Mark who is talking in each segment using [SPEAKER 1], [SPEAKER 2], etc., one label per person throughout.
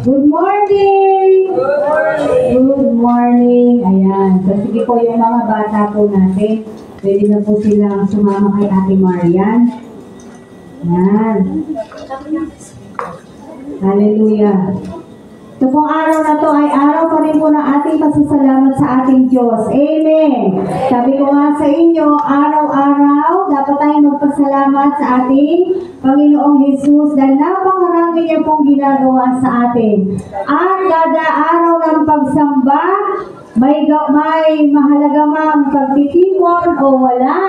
[SPEAKER 1] Good morning!
[SPEAKER 2] Good morning!
[SPEAKER 1] Good morning! Ayan. So, sige po yung mga bata po natin. Pwede na po silang sumama kay Ate Marian. Ayan. Hallelujah. So, kung araw na to ay araw pa rin po ng ating pasasalamat sa ating Diyos. Amen. Sabi ko nga sa inyo, araw-araw dapat tayong magpasalamat sa ating Panginoong Jesus dahil napakarami niya pong ginagawa sa atin. At kada araw ng pagsamba, may mahalaga mang pagtitipon o wala.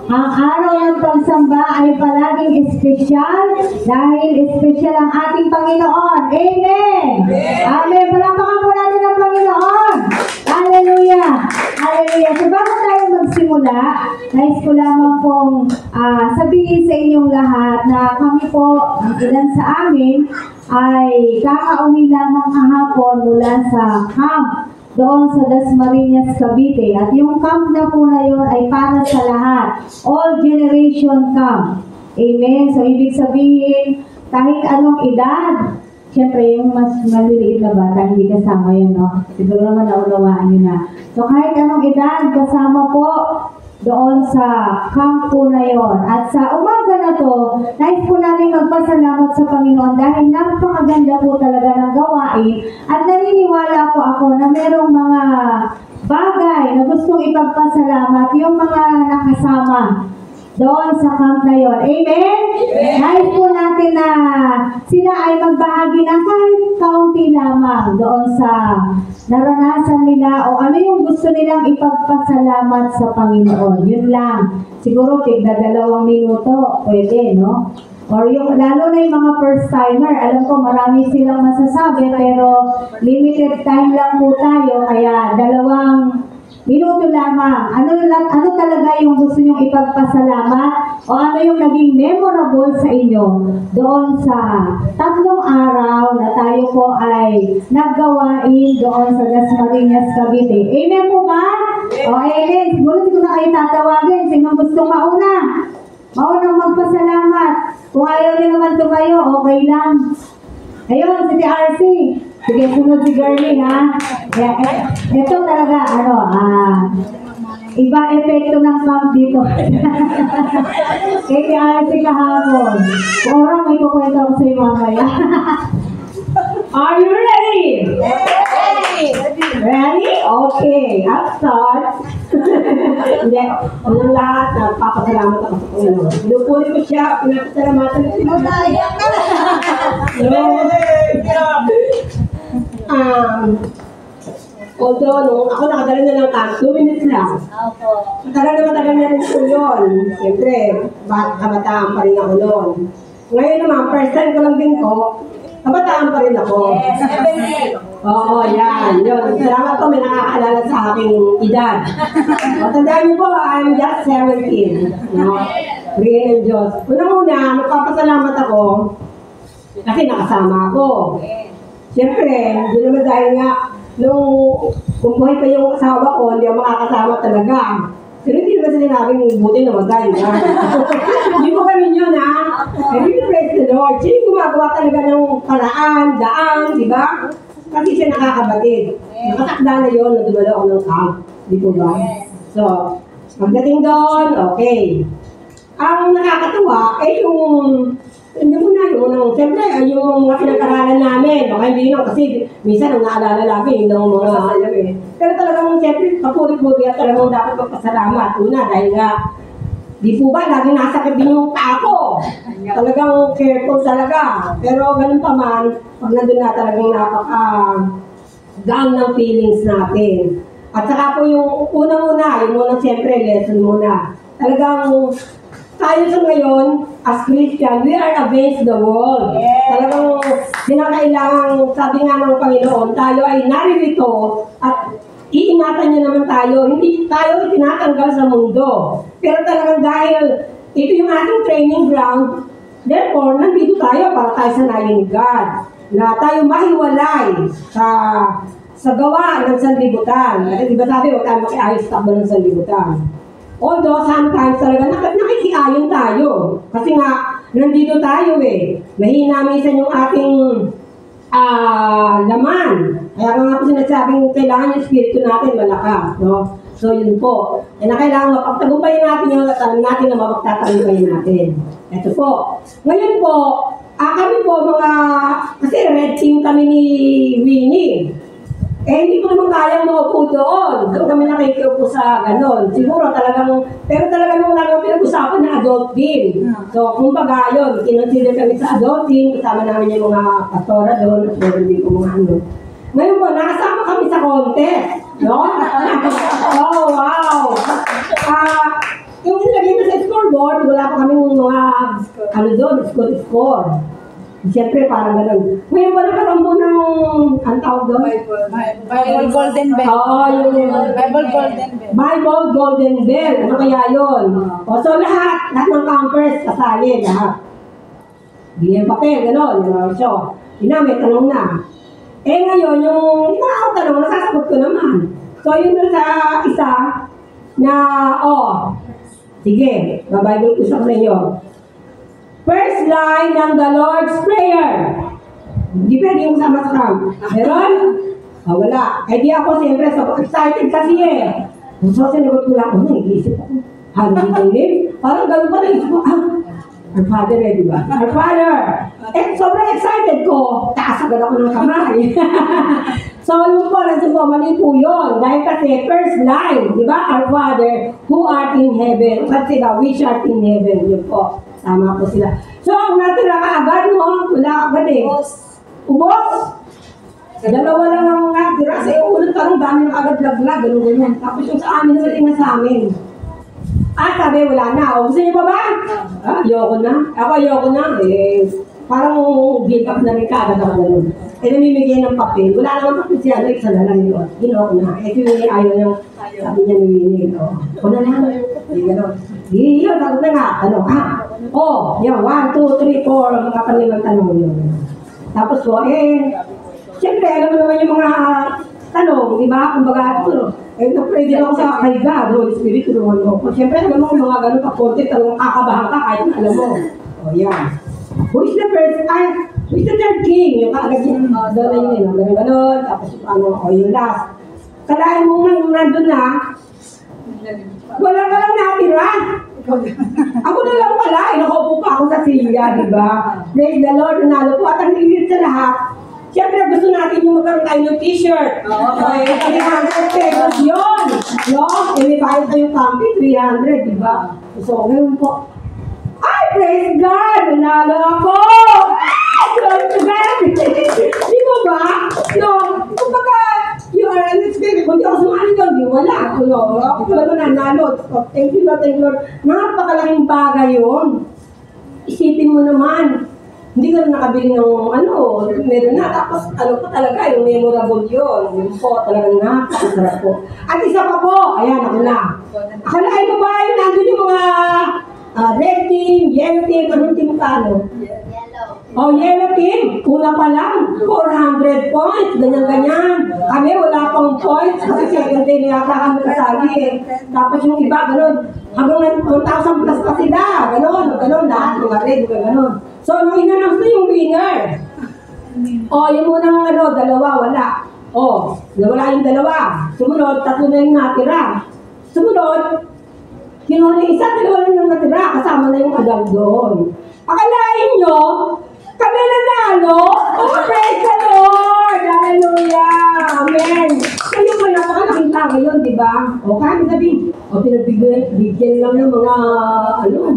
[SPEAKER 1] Ang araw ng pagsamba ay palaging espesyal dahil espesyal ang ating Panginoon. Amen! Amen! Palakpakan po natin ang Panginoon! Hallelujah! Hallelujah! So bago tayo magsimula, nais ko lamang pong sabihin sa inyong lahat na kami po, ang ilan sa amin, ay kakauwi lamang kahapon mula sa camp doon sa Dasmariñas, Cavite. At yung camp na po na yun ay para sa lahat. All generation camp. Amen? So, ibig sabihin, kahit anong edad, siyempre, yung mas maliliit na bata, hindi kasama yun, no? Siguro naman naunawaan nyo na. So, kahit anong edad, kasama po doon sa camp po na yon. At sa umaga na to, nais po namin magpasalamat sa Panginoon dahil napakaganda po talaga ng gawain at naniniwala po ako na merong mga bagay na gustong ipagpasalamat yung mga nakasama doon sa camp na yon. Amen? Nais po natin na sila ay magbahagi ng kahit kaunti lamang doon sa naranasan nila o ano yung gusto nilang ipagpasalamat sa Panginoon. Yun lang. Siguro tigda 2 minuto, pwede, no? Or yung, lalo na yung mga first timer, alam ko marami silang masasabi pero limited time lang po tayo, kaya 2 minuto lamang. Ano talaga yung gusto nyong ipagpasalamat o ano yung naging memorable sa inyo doon sa 3 araw na tayo po ay naggawain doon sa Dasmariñas, Cavite. Amen po ba? O amen. Siguro hindi ko na kayo tatawagin. Sino gusto mauna? Maunang magpasalamat. Kung ayaw niyo naman tumayo, okay lang. Ayun, si RC. Sige, sunod si Girlie, ha? Ito talaga, iba epekto ng camp dito. Kaya RC kahapon. Orang may kukwento ako sa iyo mamaya. Are you ready?
[SPEAKER 2] Ready!
[SPEAKER 1] Ready? Okay, I'll start. Hindi, unang lahat, nagpapasalamat ako sa Panginoon. Pinupuli ko siya, pinapasalamatan ko siya.
[SPEAKER 2] Matayak ka na!
[SPEAKER 1] Although, nung ako nakadala na ng camp, 2 minutes lang. Matagal na rin po yun. Siyempre, kabataan pa rin ako noon. Ngayon naman, first time ko lang din po, kabataan pa rin ako. Oo, yan. Yun. Salamat po, may nakakaalala sa aking edad. Tandaan niyo po, I'm just 17. No? Bigyan ng Diyos. Unang-una, magpapasalamat ako kasi nakasama ako. Siyempre, hindi naman dahil nga, kung buhay pa yung asawa ko, hindi ako makakasama talaga. Pero hindi naman sinabing buti na magay. Hindi mo kami yun, ha? Hindi ko praise the Lord. Siya yung gumagawa talaga ng paraan, daan, di ba? Kasi siya nakakabatid. Nakatakda na yun na dumalo ako ng camp. Di po ba? So, pagdating doon, okay. Ang nakakatawa ay hindi mo na yung siyempre, yung mga pinag-aralan namin, baka hindi nyo, kasi minsan ang naalala lagi, yung mga alam eh. Pero talagang siyempre, papuri-puri at talagang dapat magpasalamat. Una, dahil nga, di po ba, lagi nasakit din yung paa ko. Talagang careful talaga. Pero ganun pa man, pag nandun na talagang napaka-down ng feelings natin. At saka po yung unang-una, yung unang siyempre, lesson muna. Talagang, tayo sa ngayon, as Christian, we are against the world. Talagang kinakailangan, sabi nga ng Panginoon, tayo ay naririto at iingatan niya naman tayo. Hindi tayo tinatanggal sa mundo. Pero talagang dahil ito yung ating training ground, therefore, nandito tayo para tayo sanayin ni God. Na tayo mahiwalay sa gawa ng sanlibutan. Kasi di ba sabi, huwag tayo makiayos takbo ng sanlibutan. Although, sometimes talaga nakikiayon tayo. Kasi nga, nandito tayo eh. Mahina minsan yung ating
[SPEAKER 3] Kaya nga po sinasabing kailangan yung espiritu natin malakas, no? So yun po. Kaya na kailangan mapagtagumpayin natin yung alam natin na mapagtatagumpayin natin. Ito po. Ngayon po, kami po mga, kasi red team kami ni Winnie. Hindi ko naman kayang maupo doon. Doon kami nakikiupo sa ganon. Siguro talagang, pero talagang wala naman pinag-usapan na adult team. So, kumbaga yun, kinonsider kami sa adult team, kasama namin yung mga pastora doon, at meron din ko mga ano. Ngayon po, nakasama kami sa contest. No? Oh, wow! Yung nilagay na sa scoreboard, wala pa kami mga, ano doon, score. Siyempre, parang gano'n. Ngayon ba nakatambo ng, ang tawag doon?
[SPEAKER 2] Bible Golden Bell.
[SPEAKER 3] Oo, yung
[SPEAKER 2] Bible Golden Bell.
[SPEAKER 3] Bible Golden Bell. Ano kaya yun? O, so lahat ng campers kasali, lahat. Bigyan papel, gano'n. So, yun na, may tanong na. Ngayon, yung tanong, nasasagot ko naman. So, yun doon sa isa na, sige, babible ko sa inyo. First line ng the Lord's Prayer. Hindi pwede yung sama sa camp. Meron? Wala. Di ako siyempre, so excited kasi eh. So, sinagot ko lang, nag-iisip ako. Hallelujah. Parang gano'n pa naisip ko, Our Father di ba? Our Father. Sobrang excited ko. Taas agad ako ng kamay. So, yun po, mali po yun. Dahil kasi, first line, di ba? Our Father, who art in heaven. Kasi ba, which art in heaven. Yun po. Tama po sila. So, ang natira ka agad, no? Wala agad eh. Ubos? Dalawa lang ang natira. Sa unang tanong, dami na agad laglag. Ganun. Tapos yung sa amin, naman sa amin. Sabi, wala na. Gusto niyo pa ba? Ayoko na. Ako ayoko na. Parang give up na rin ka agad ako ganun. Namimigay ng papel. Wala naman papel siya. Isa na lang yun. Ginawa ko na. Ito yung ayaw yung sabi niya ni Winnie. Ako na lang. Hindi gano'n. Yun, sagot na nga. Yan, 1, 2, 3, 4, mga panlimang tanong yun. Tapos po, siyempre, alam mo naman yung mga tanong, di ba? Kumbaga, na-pray din ako sa kay God, Holy Spirit, tulungan mo. Siyempre, alam mo, mga ganun pa-konti, talagang kakabahan ka kahit na alam mo. Yan. Who is the third king? Yung kaagad yung doon na yun, gano'n, tapos yung last. Kalahin mo man nandun na, wala ka lang natira. Ako na lang pala, nakaupo pa ako sa silya, di ba? Praise the Lord, nanalo po. At ang higit sa lahat, siyempre gusto natin yung magkaroon tayo ng t-shirt. Okay, 300 pesos yun. No? May bayad tayong kampi, 300, di ba? So, ngayon po, praise God! Nanalo ako! Glory to God! Di ba ba? No, kumbaga, you are unexpected. Kung di ako sumali doon, di wala. Ako pala nanalo. Thank you Lord, thank you Lord. Napakalaking bagay yun. Isipin mo naman, hindi ka na nakabili ng meron na. Tapos pa talaga, yung memorable yun. Yung po, talagang napakasarap po. At isa pa po, ayan, ako na. Akalain mo ba, nandun yung mga red team, yellow team, anong team ka, yellow team. Una pa lang, 400 points, ganyan-ganyan. Kami, wala pang points, kasi second day na yata kami kasali. Tapos yung iba, gano'n, hanggang 1,000 plus pa sila, gano'n, lahat, mga red, gano'n. So, nung in-announce na yung winner, yung unang dalawa, wala. Nawala yung dalawa. Sumunod, 3 na yung natira. Sumunod, kinuha na isa, 2 lang yung natira, kasama na yung adam doon. Akalain nyo, kami nanalo? Praise the Lord! Hallelujah! Amen! Kayo pa napakalaking tao yun, di ba? Kaya sabihin, pinagbigyan lang ng mga adult,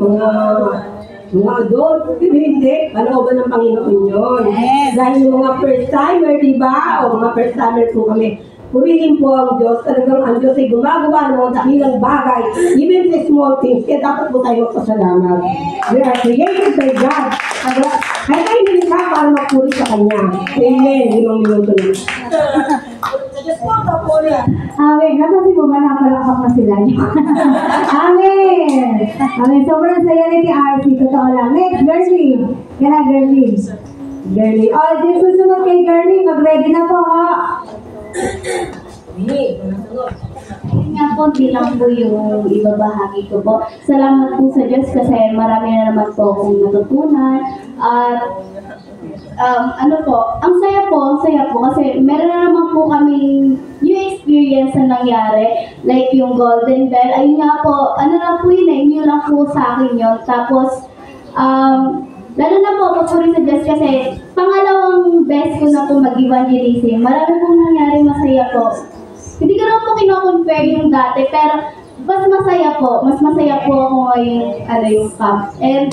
[SPEAKER 3] pero hindi, kalooban ng Panginoon yun. Dahil yung mga first-timer, di ba? Mga first-timer po kami. Purihin po ang Diyos. Talagang ang Diyos ay gumagawa ng mga dakilang bagay, even sa small things. Kaya dapat po tayo magpasalamat. We are created by God. Kaya tayo hindi ka para magpuri sa Kanya. Amen. 5 minuto na.
[SPEAKER 1] Amen. Napansin mo ba napalakpak na sila? Amen. Amen. Sobrang saya ni RC. Totoo lang. Next, Gerlie. Kaya Gerlie. Gerlie. Di susunod kay Gerlie. Mag-ready na po,
[SPEAKER 4] Yun nga po, di lang po yung ibabahagi ko po. Salamat po sa Diyos kasi marami na naman po akong natutunan. At ang saya po masaya po kasi meron na naman po kaming new experience na nangyari. Like yung Golden Bell. Ayun nga po, ano lang po yun eh, new lang po sa akin yun. Tapos, lalo na po, papuri sa Diyos kasi pangalawang best ko na po mag-evangelism. Marami pong nangyari masaya po. Hindi ko naman po kino-compare yung dati, pero mas masaya po. Mas masaya po ako ngayong yung camp. And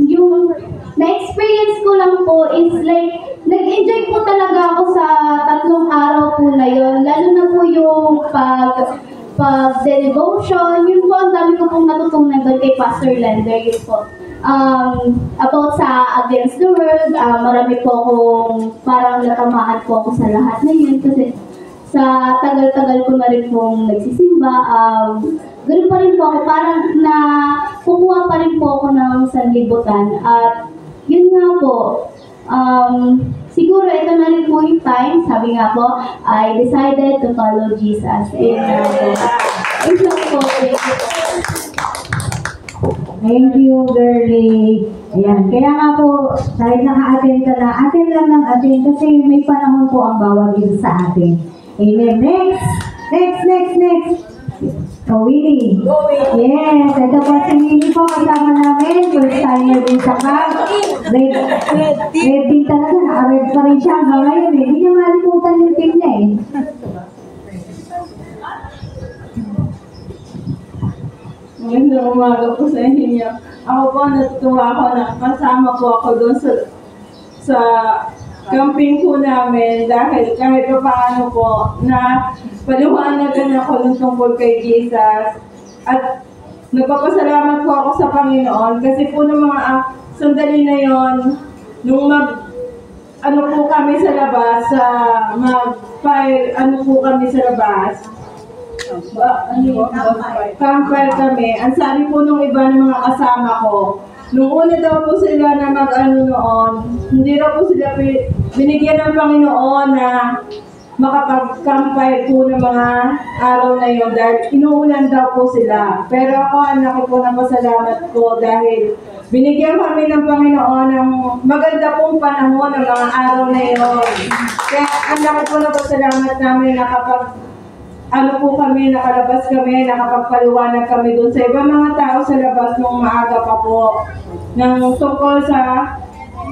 [SPEAKER 4] yung na-experience ko lang po is like, nag-enjoy po talaga ako sa 3 araw po na yun. Lalo na po yung pag-devotion, yun po ang dami ko pong natutunan doon kay Pastor Lender, yun po. About sa Against the World, marami po akong parang natamaan po ako sa lahat na yun kasi sa tagal-tagal ko na rin pong nagsisimba, ganoon pa rin po ako, parang na kukuha pa rin po ako ng sanlibutan. At yun nga po, siguro ito na rin po yung time, sabi nga po, I decided to follow Jesus. Thank you po.
[SPEAKER 1] Thank you, girlie. Ayan, kaya nga po, kahit naka-attend ka na, attend lang ng attend kasi may panahon po ang bawat isa sa atin. Amen. Next. Oh, Winnie. Yes, ito po si Winnie po, kasama namin. First timer din sa camp. Red din talaga, naka-red pa rin siya hanggang ngayon eh. Hindi niya malimutan yung team niya eh.
[SPEAKER 5] Magandang umaga po sa inyo. Ako po, natutuwa ako na kasama po ako doon sa camping po namin dahil kahit pa paano po na paliwanagan ako ng tungkol kay Jesus. At nagpapasalamat po ako sa Panginoon kasi po ng mga sandali na yon nung ano po kami sa labas, mag-fire, ano po kami sa labas, campfire kami. Ang sabi po nung iba ng mga kasama ko, nung una daw po sila na mag-ano noon, hindi daw po sila binigyan ng Panginoon na makapag-campfire po ng mga araw na yun dahil inuulan daw po sila. Pero ako, ang laki po ng pasalamat ko dahil binigyan kami ng Panginoon ng maganda pong panahon ng mga araw na yun. Kaya ang laki po ng pasalamat namin na kapag nakalabas kami, nakapagpaliwanag kami doon sa ibang mga tao sa labas nung maaga pa po ng tungkol sa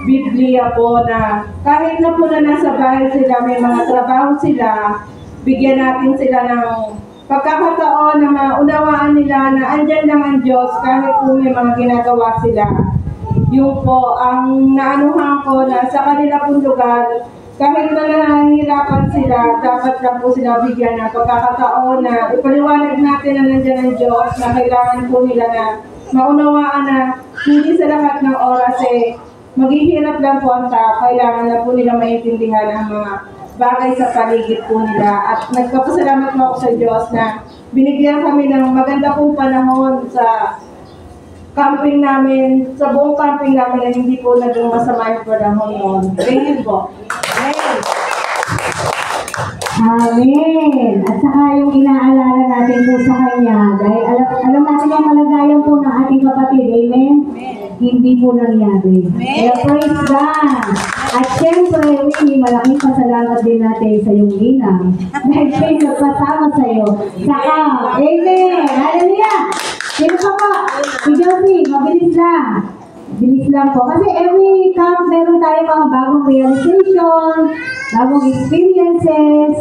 [SPEAKER 5] Biblia po na kahit na po na nasa bahay sila, may mga trabaho sila, bigyan natin sila ng pagkakataon na maunawaan nila na andyan lang ang Diyos kahit po may mga ginagawa sila. Yung po, ang naanuhan ko na sa kanila pong lugar, kahit na nahihirapan sila, dapat lang po sila bigyan ng pagkakataon na ipaliwanag natin na nandiyan ang Diyos na kailangan po nila na maunawaan na hindi sa lahat ng oras maghihirap lang po ang tao. Kailangan na po nila maintindihan ang mga bagay sa paligid po nila. At nagpapasalamat po ako sa Diyos na binigyan kami ng maganda pong panahon sa camping namin, sa buong camping namin na hindi po naging masama yung panahon noon. Thank you po.
[SPEAKER 1] Amen. At saka yung inaalala natin po sa Kanya, dahil alam natin yung malagayan po ng ating kapatid. Amen? Hindi po nangyari. Kaya praise God. At syempre, Winnie, malaking pasalamat din natin sa iyong ginang. Dahil siya'y nagpasama sa iyo. Saka, amen. Hallelujah. Sino pa po? Si Josie, mabilis lang. Bilis lang po. Kasi every camp, meron tayo mga bagong realization, bagong experiences.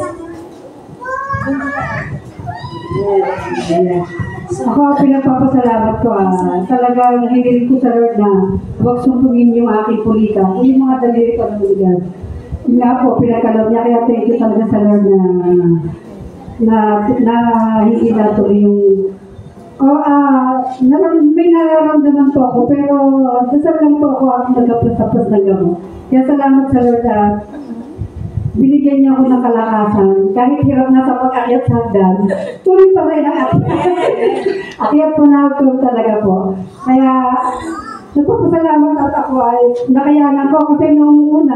[SPEAKER 3] Ako, pinagpapasalamat ko talagang hiniling ko sa Lord na huwag sumpungin yung aking pulita. Yung mga daliri ko ng lugar. Yun nga po, pinagkaloob niya. Kaya thank you talaga sa Lord na hindi natuloy yung may nararamdaman po ako, pero dasal lang po ako at magkapos-tapos ng gamot. Kaya salamat sa Lord at binigyan niya ako ng kalakasan. Kahit hirap na sa pag-akyat sa hagdan, tuloy pa rin ang akyat po na ako talaga po. Kaya nagpapasalamat at ako ay nakayanan ko kasi nung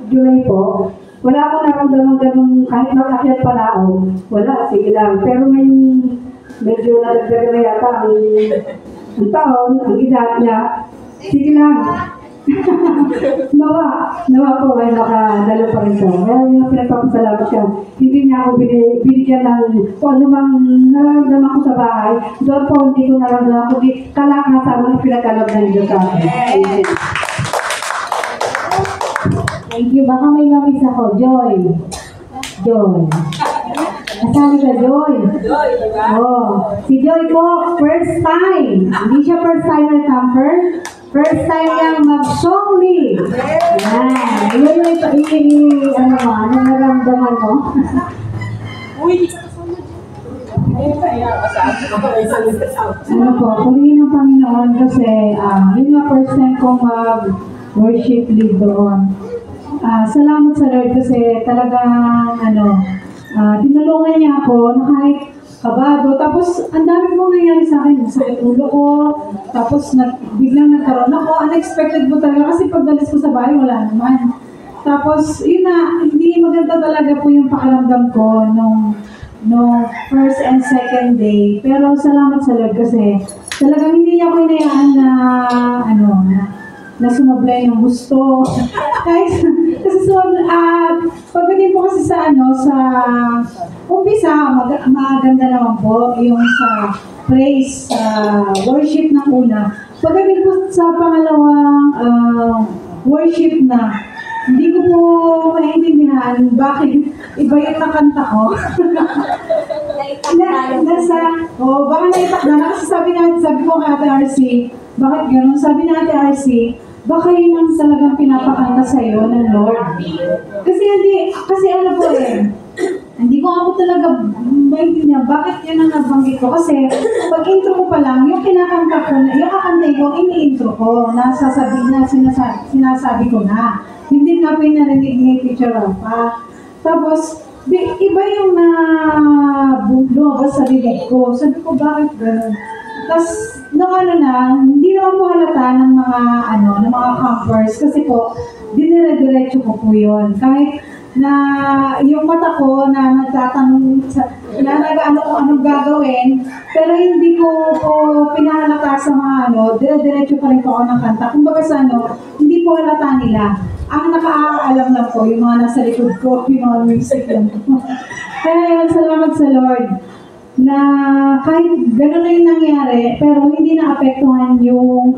[SPEAKER 3] July po, wala akong naramdaman ganun kahit mag-akyat pa na ako. Wala, sige lang. Pero ngayon, medyo nadagdagan na yata ang taon, ang edad niya. Sige lang.
[SPEAKER 1] nawa po ay nakadalo pa rin siya. Kaya yung pinagpapasalamat siya, hindi niya ako binigyan ng kung ano mang nararamdaman ko sa bahay. Doon po hindi ko nararamdaman, kundi kalakasan ang pinagkalab ng Diyos sa akin. Amen. Thank you. Baka may mamis ako. Joy. Nasali ka, Joy? Oh. Si Joy po, first time. Hindi siya first timer camper. First time niyang mag-song lead. Yan. Ano naramdaman mo? Ano po, purihin ng Panginoon kasi yun nga first time kong mag-worship lead doon. Salamat sa Lord kasi talagang tinulungan niya ako na kahit kabado. Tapos, ang dami pong nangyari sa akin. Sakit ulo ko. Tapos, biglang nagkaroon ako. Unexpected po talaga kasi pagdalis ko sa bahay, wala naman. Tapos, yun na, hindi maganda talaga po yung pakiramdam ko nung first and second day. Pero, salamat sa Lord kasi talagang hindi niya ako inayaan na sumablay ng gusto. Kasi pagdating po kasi sa umpisa, maganda naman po yung sa praise, worship na una. Pagdating po sa pangalawang worship na, hindi ko po maintindihan bakit iba yung nakanta ko. Baka naitak na. Kasi sabi ko kay Ate RC, bakit gano'n? Sabi na Ate RC, baka yun ang talagang pinapakanta sa'yo ng Lord. Kasi ano po hindi ko ako talaga maintindihan bakit yan ang nabanggit ko. Kasi pag intro ko pa lang, yung kinakanta ko, yung kakantay ko, ini-intro ko, sinasabi ko na. Hindi nga po yung narinig ni Teacher Rafa. Tapos, iba yung lumabas sa bibig ko. Sabi ko, bakit gano'n? Tapos, hindi naman po halata ng mga campers kasi po, dinire-diretso ko po yun. Kahit na yung mata ko na nagtatanong kung anong gagawin, pero hindi ko po pinahalata sa mga dire-diretso pa rin po ako ng kanta. Kumbaga sa hindi po halata nila. Ang nakaalam lang po, yung mga nasa likod ko, yung mga music lang po. Kaya salamat sa Lord na kahit gano'n na yung nangyari, pero hindi na-apektuhan yung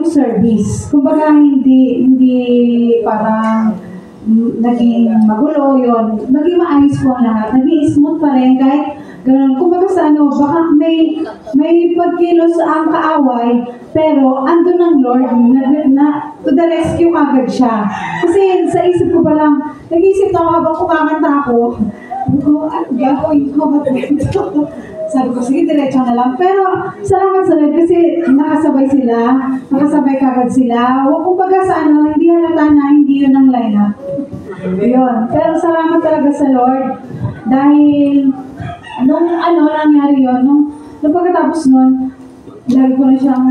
[SPEAKER 1] service. Kumbaga hindi parang naging magulo yun. Naging maayos po ang lahat. Naging smooth pa rin kahit gano'n. Kumbaga sa baka may pagkilos ang kaaway, pero andun ang Lord na to the rescue agad siya. Kasi sa isip ko pa lang, nag-isip na ako habang kumakanta ako, gagawin ko ba ito? Sabi ko, sige, diretso na lang. Pero, salamat sa Lord kasi nakasabay kagad sila. Kumbaga sa hindi halata na hindi yun ang lineup. Yun. Pero salamat talaga sa Lord dahil nung nangyari yun, nung pagkatapos nun, lagi ko na siyang,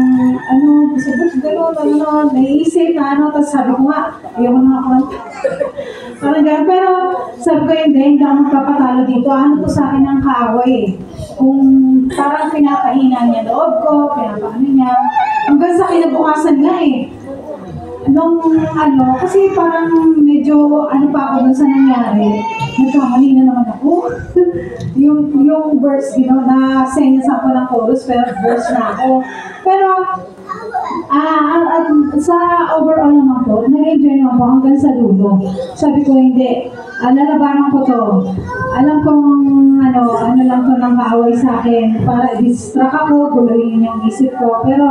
[SPEAKER 1] gano'n, naiisip na tapos sabi ko nga, ayaw ko na ako. Parang gano'n, pero sabi ko hindi ako magpapatalo dito. Ano po sa akin ang kaaway Kung parang pinapahina niya loob ko, pinapaano niya, hanggang sa kinabukasan nga kasi parang medyo pa ako dun sa nangyari. Nagkamali na naman ako. yung verse, na-send sa ako ng chorus, pero verse na ako. Pero, sa overall naman po, nag-enjoy naman po hanggang sa dulo. Sabi ko, hindi. Lalabanan ko to. Alam kong, lang to nang kaaway sa akin. Para distract ako, guluhin yung isip ko. Pero,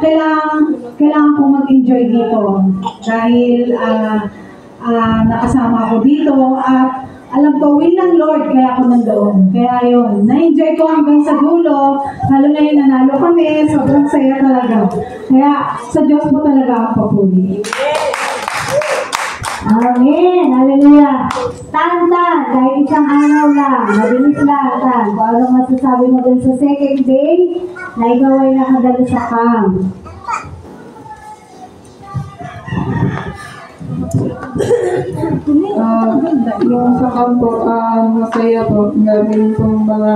[SPEAKER 1] kailangan ko mag-enjoy dito dahil nakasama ako dito at alam ko, will ng Lord, kaya ako nandoon. Kaya yun, na-enjoy ko hanggang sa dulo, lalo na yung nanalo kami, sobrang saya talaga. Kaya sa Diyos mo talaga ang papuli. Amen! Hallelujah! Tan-tan, kahit isang araw lang, mabilis lang, tan. Kung ano masasabi mo dun sa second day, na ikaw ay nakadalo sa camp.
[SPEAKER 5] Yung sa kampo, masaya po. Galing pong mga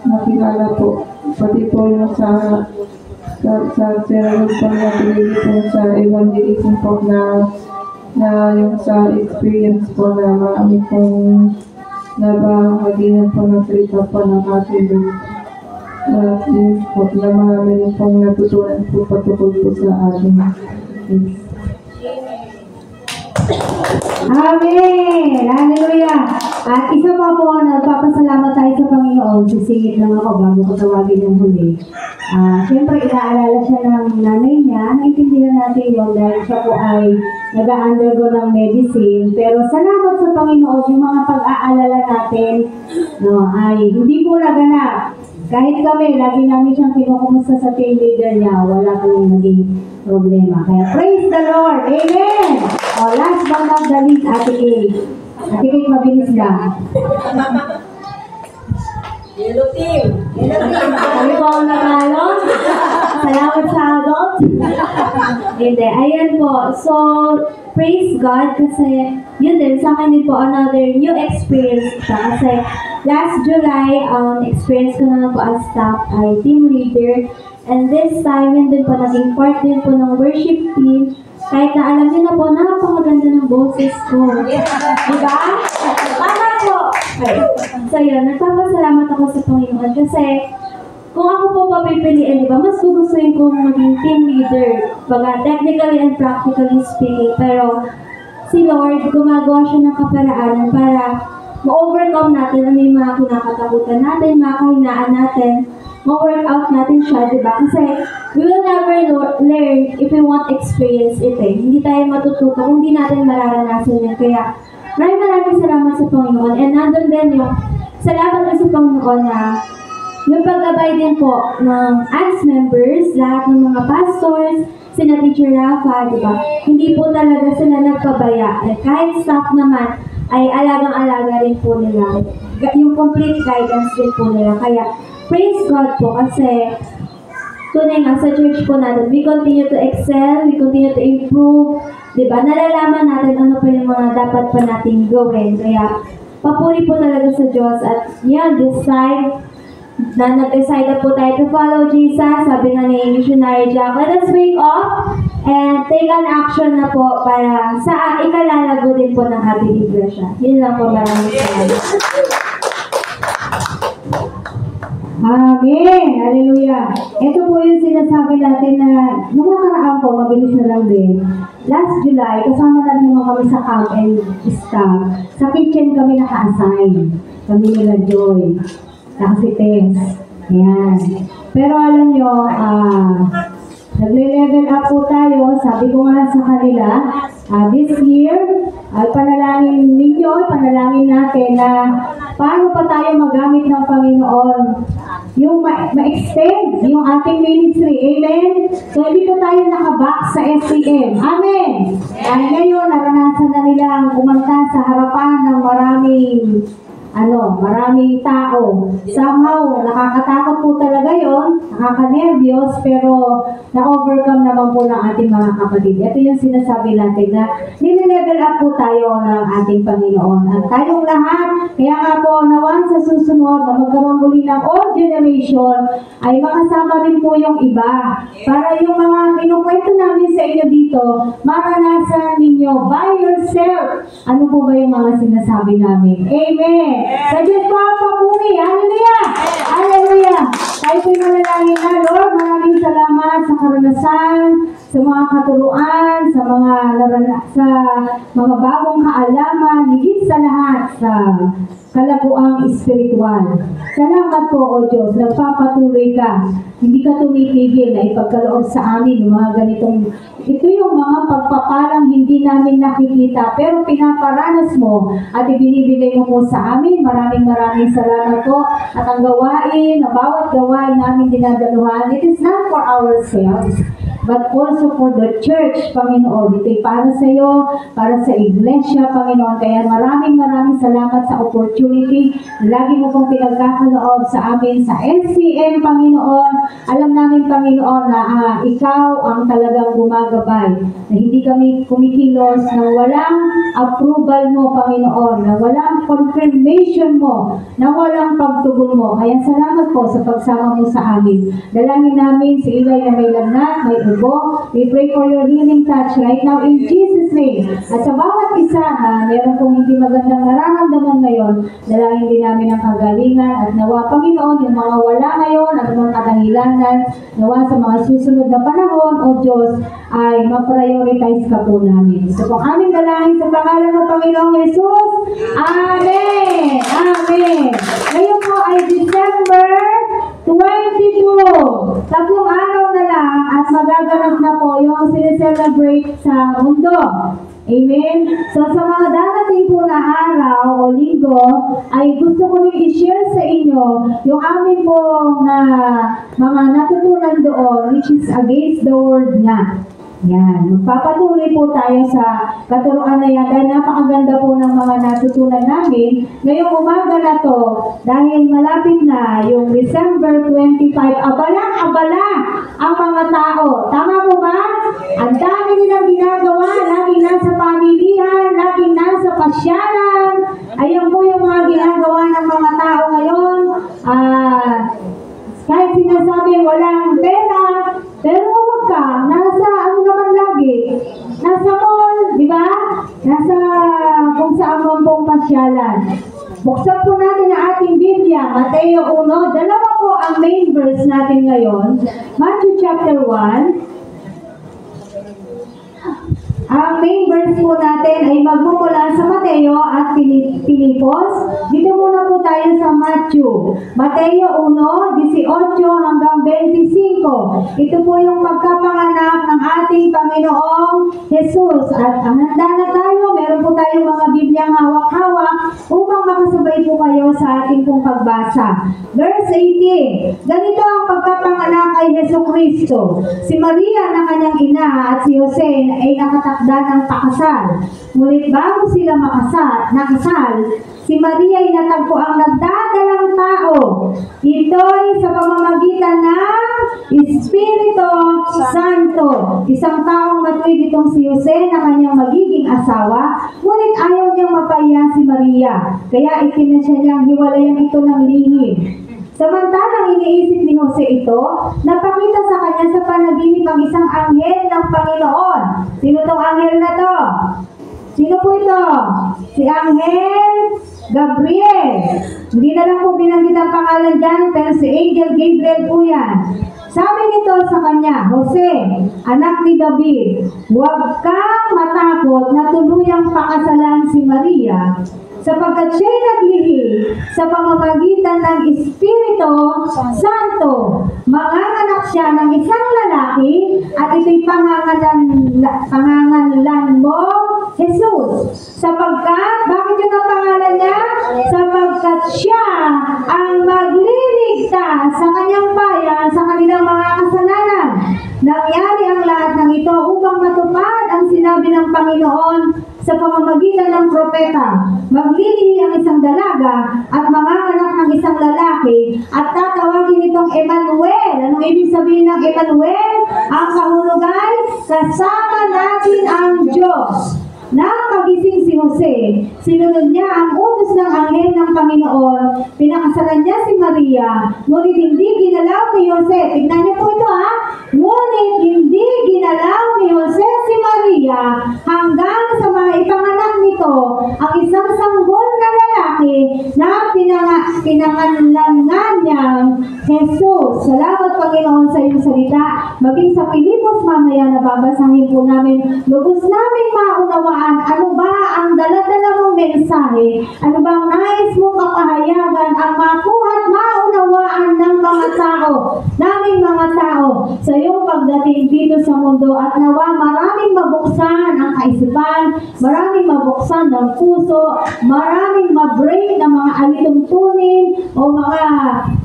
[SPEAKER 5] nakilala po. pati po yung sa sermon po na pinili po sa evangelism po na yung sa experience po na marami pong nabahaginan po ng salita po ng ating Diyos. At yun po, na marami rin pong natutunan po patungkol po sa ating Diyos.
[SPEAKER 1] Amen! Hallelujah! At isa pa po, nagpapasalamat tayo sa Panginoon. Sisingit lang ako bago ko tawagin yung huli. Siyempre, inaalala siya ng nanay niya. Naintindihan natin yun dahil siya po ay nag-undergo ng medicine. Pero salamat sa Panginoon, yung mga pag-aalala natin ay hindi po naganap. Kahit kami, lagi namin siyang kinukumusta sa team leader niya, wala kaming naging problema. Kaya praise the Lord! Amen! Last but not the least, Ate Kate. Ate Kate, mabilis lang.
[SPEAKER 3] Yellow team!
[SPEAKER 1] Kami po ang nanalo. Salamat sa adult. Hindi, ayan po. So, praise God kasi yun din, sa akin din po another new experience pa. Kasi last July, experience ko na po as staff ay team leader. And this time, yun din po, naging part din po ng worship team. Kahit na alam niyo na po, napakaganda ng boses ko. Diba? Tama po! Okay. So yun, nagpapasalamat ako sa Panginoon kasi kung ako po papipiliin, di ba, mas gugustuhin ko maging team leader. Baga, technically and practically speaking. Pero si Lord, gumagawa siya ng kaparaanan para ma-overcome natin ano yung mga kinakatakutan natin, mga kahinaan natin, ma-work out natin siya, di ba? Kasi we will never learn if we want experience it eh. Hindi tayo matututo kung hindi natin mararanasan yan. Kaya maraming salamat sa Panginoon. And nandun din yung salamat din sa Panginoon na yung paggabay din po ng ADS members, lahat ng mga pastors, sina Teacher Rafa, di ba? Hindi po talaga sila nagpabaya. Eh, kahit staff naman, ay alagang-alaga rin po nila. Yung complete guidance din po nila. Kaya, praise God po kasi tunay nga sa church po natin, we continue to excel, we continue to improve, di ba? Nalalaman natin ano pa yung mga dapat pa natin gawin. Kaya, papuri po talaga sa Diyos. At yan, this time, na nag-decide na po tayo to follow Jesus, sabi nga ni Missionary Jack, let us wake up and take an action na po para sa ikalalago din po ng ating iglesia. Yun lang po, maraming salamat. Amen! Hallelujah! Ito po yung sinasabi natin na nung nakaraan po, mabilis na lang din. Last July, kasama na naman kami sa camp and staff. Sa kitchen kami naka-assign. Kami nila Joy. Saka si Tess. Ayan. Pero alam nyo, nagle-level up po tayo. Sabi ko nga sa kanila, this year, panalangin ninyo, panalangin natin na paano pa tayo magamit ng Panginoon. Yung ma-extend yung ating ministry. Amen? So, hindi po tayo nakabox sa SCM. Amen? Dahil ngayon, naranasan na nilang kumanta sa harapan ng maraming tao. Somehow, nakakatakot po talaga yon, nakaka-nervyos, pero na-overcome naman po ng ating mga kapatid. Ito yung sinasabi natin na nile-level up po tayo ng ating Panginoon. At tayong lahat, kaya nga po nawan sa susunod na magkaroon muli ng old generation, ay makasama rin po yung iba. Para yung mga kinukwento namin sa inyo dito, maranasan ninyo by yourself. Ano po ba yung mga sinasabi namin? Amen! Sa Diyos po ang papuri. Hallelujah! Hallelujah! Tayo po'y manalangin na, Lord. Maraming salamat sa karanasan, sa mga katuruan, sa mga bagong kaalaman, higit sa lahat sa kalaguang espiritual. Salamat po, O Diyos. Nagpapatuloy ka. Hindi ka tumitigil na ipagkaloob sa amin yung mga ganitong. Ito yung mga pagpapalang hindi namin nakikita, pero pinaparanas mo at ibinibigay mo po sa amin. Maraming salamat po. At ang gawain, bawat gawain namin dinadaluhan, it is not for ourselves. but also for the church, Panginoon. Ito'y para sa iyo, para sa iglesia, Panginoon. Kaya maraming salamat sa opportunity. Lagi mo pong pinagkakaloob sa amin sa SCN, Panginoon. Alam namin, Panginoon, na ikaw ang talagang gumagabay. Na hindi kami kumikilos na walang approval mo, Panginoon. Na walang confirmation mo. Na walang pagtugon mo. Kaya salamat po sa pagsama mo sa amin. Dalangin namin si Eli na may lagnat, may ubo. We pray for your healing touch right now in Jesus' name. At sa bawat isa na meron kong hindi magandang nararamdaman ngayon, dalangin din namin ang kagalingan at nawa, Panginoon, yung mga wala ngayon, at mga kadahilanan, nawa sa mga susunod na panahon, O Diyos, ay ma-prioritize ka po namin. Ito po aming dalangin sa pangalan ng Panginoong Jesus. Amen! Amen! Ngayon po ay December 22. Tatlong araw na lang at magaganap na po yung sineselebrate sa mundo. Amen? So sa mga darating po na araw o linggo, ay gusto ko rin i-share sa inyo yung amin po na mga natutunan doon, which is against the word nga. Yan. Magpapatuloy po tayo sa katuruan na yan dahil napakaganda po ng mga natutunan namin. Ngayong umaga na to, dahil malapit na yung December 25, abala ang mga tao. Tama po ba? Ang dami nilang ginagawa, laging nasa pamilihan, laging nasa pasyalan. Ayan po yung mga ginagawa ng mga tao ngayon. Kahit sinasabi walang pera, pero huwag ka, nasa ano naman lagi, nasa mall, di ba? Nasa kung saan man pong pasyalan. Buksan po natin ang ating Biblia, Mateo 1, dalawa po ang main verse natin ngayon. Matthew chapter 1. Ang main verse po natin ay magmumula sa Mateo at Pilipos. Dito muna po tayo sa Matthew. Mateo 1:18 hanggang 25. Ito po yung pagkapanganak ng ating Panginoong Jesus. At handa na tayo, meron po tayong mga Bibliang hawak-hawak upang makasabay po kayo sa ating pong pagbasa. Verse 18. Ganito ang pagkapanganak kay Jesucristo. Si Maria na kanyang ina at si Jose ay nakatakda ng pakasal. Ngunit bago sila nakasal, si Maria ay natagpo ang nagdadalang tao. Ito'y sa pamamagitan ng Espiritu Santo. Isang taong matuwid itong si Jose na kanyang magiging asawa, ngunit ayaw niyang mapahiya si Maria. Kaya itinasya niyang hiwalayan ito ng lihim. Samantalang iniisip ni Jose ito, napakita sa kanya sa panaginip ang isang anghel ng Panginoon. Sino tong anghel na to? Sino po ito? Si Anghel Gabriel. Hindi na lang po binanggit ang pangalan dyan, pero si Angel Gabriel po yan. Sabi nito sa kanya, Jose, anak ni David, huwag kang matakot na tuluyang pakasalan si Maria, sapagkat siya'y naglihim sa pamamagitan ng Espiritu Santo. Manganganak siya ng isang lalaki at ito'y pangangalan mo, Jesus. Sapagkat, bakit yun ang pangalan niya? Sapagkat siya ang magliligtas sa kanyang bayan sa kanilang mga kasalanan. Nangyari ang lahat ng ito upang matupad ang sinabi ng Panginoon sa pamamagitan ng propeta. Maglilihi ang isang dalaga at manganganak ng isang lalaki at tatawagin itong Emmanuel. Anong ibig sabihin ng Emmanuel? Ang kahulugan, kasama natin ang Diyos. Nang magising si Jose, sinunod niya ang utos ng anghel ng Panginoon. Pinakasalan niya si Maria, ngunit hindi ginalaw ni Jose. Tignan niyo po ito ha. Ngunit hindi ginalaw ni Jose si Maria hanggang sa maipanganak nito ang isang sanggol na lalaki na pinangalan niyang Jesus. Salamat Panginoon sa iyong salita. Maging sa Pilipos mamaya na babasahin po namin, lubos namin maunawaan ano ba ang dala-dala mong mensahe, ano ba ang nais mong kapahayagan, ang makuha at maunawaan ng mga tao, naming mga tao, sa iyong pagdating dito sa mundo at nawa maraming mabuksan ang kaisipan, maraming mabuksan ng puso, maraming ma-break ng mga alituntunin o mga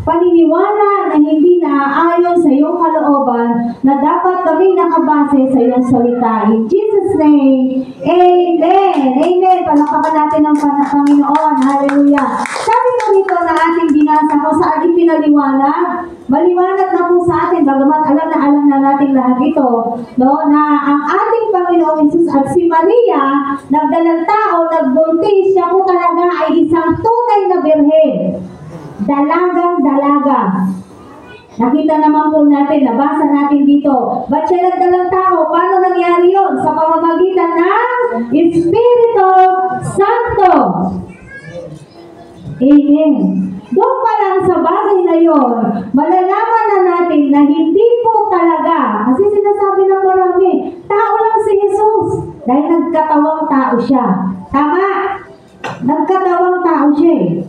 [SPEAKER 1] paniniwala na hindi naaayon sa iyong kalooban na dapat kami nakabase sa iyong salita. In Jesus' name, Amen! Amen! Palakpakan natin ang Panginoon. Hallelujah! Sabi po dito na ating binasa kung saan ipinaliwanag, maliwanag na po sa atin, bagamat alam na natin lahat ito, no, na ang ating Panginoong Hesus at si Maria, nagdalang tao, nagbuntis, siya po talaga ay isang tunay na birhen. Dalagang dalaga. Nakita naman po natin, nabasa natin dito. Ba't siya nagdalang tao? Paano nangyari yun? Sa pamamagitan ng Espiritu Santo. Amen. Doon pa lang sa bagay na yon, malalaman na natin na hindi po talaga, kasi sinasabi ng marami, tao lang si Jesus. Dahil nagkatawang tao siya. Tama? Nagkatawang tao siya eh.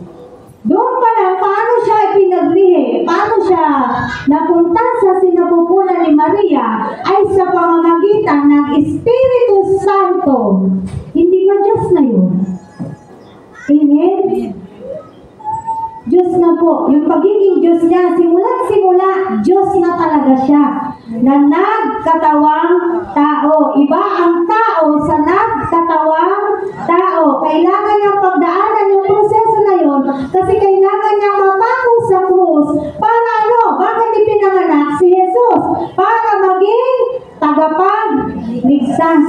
[SPEAKER 1] Doon pa lang, paano siya ipinaglihi? Paano siya napunta sa sinapupunan ni Maria ay sa pamamagitan ng Espiritu Santo. Hindi ba Diyos na yun? Amen? Diyos na po. Yung pagiging Diyos niya, simula't simula, Diyos na talaga siya. Na nagkatawang tao. Iba ang tao sa nagkatawang tao. Kailangan niyang pagdaanan yung proseso na yun kasi kailangan niyang mapako sa krus. Para ano? Bakit ipinanganak si Jesus? Para maging tagapagligtas.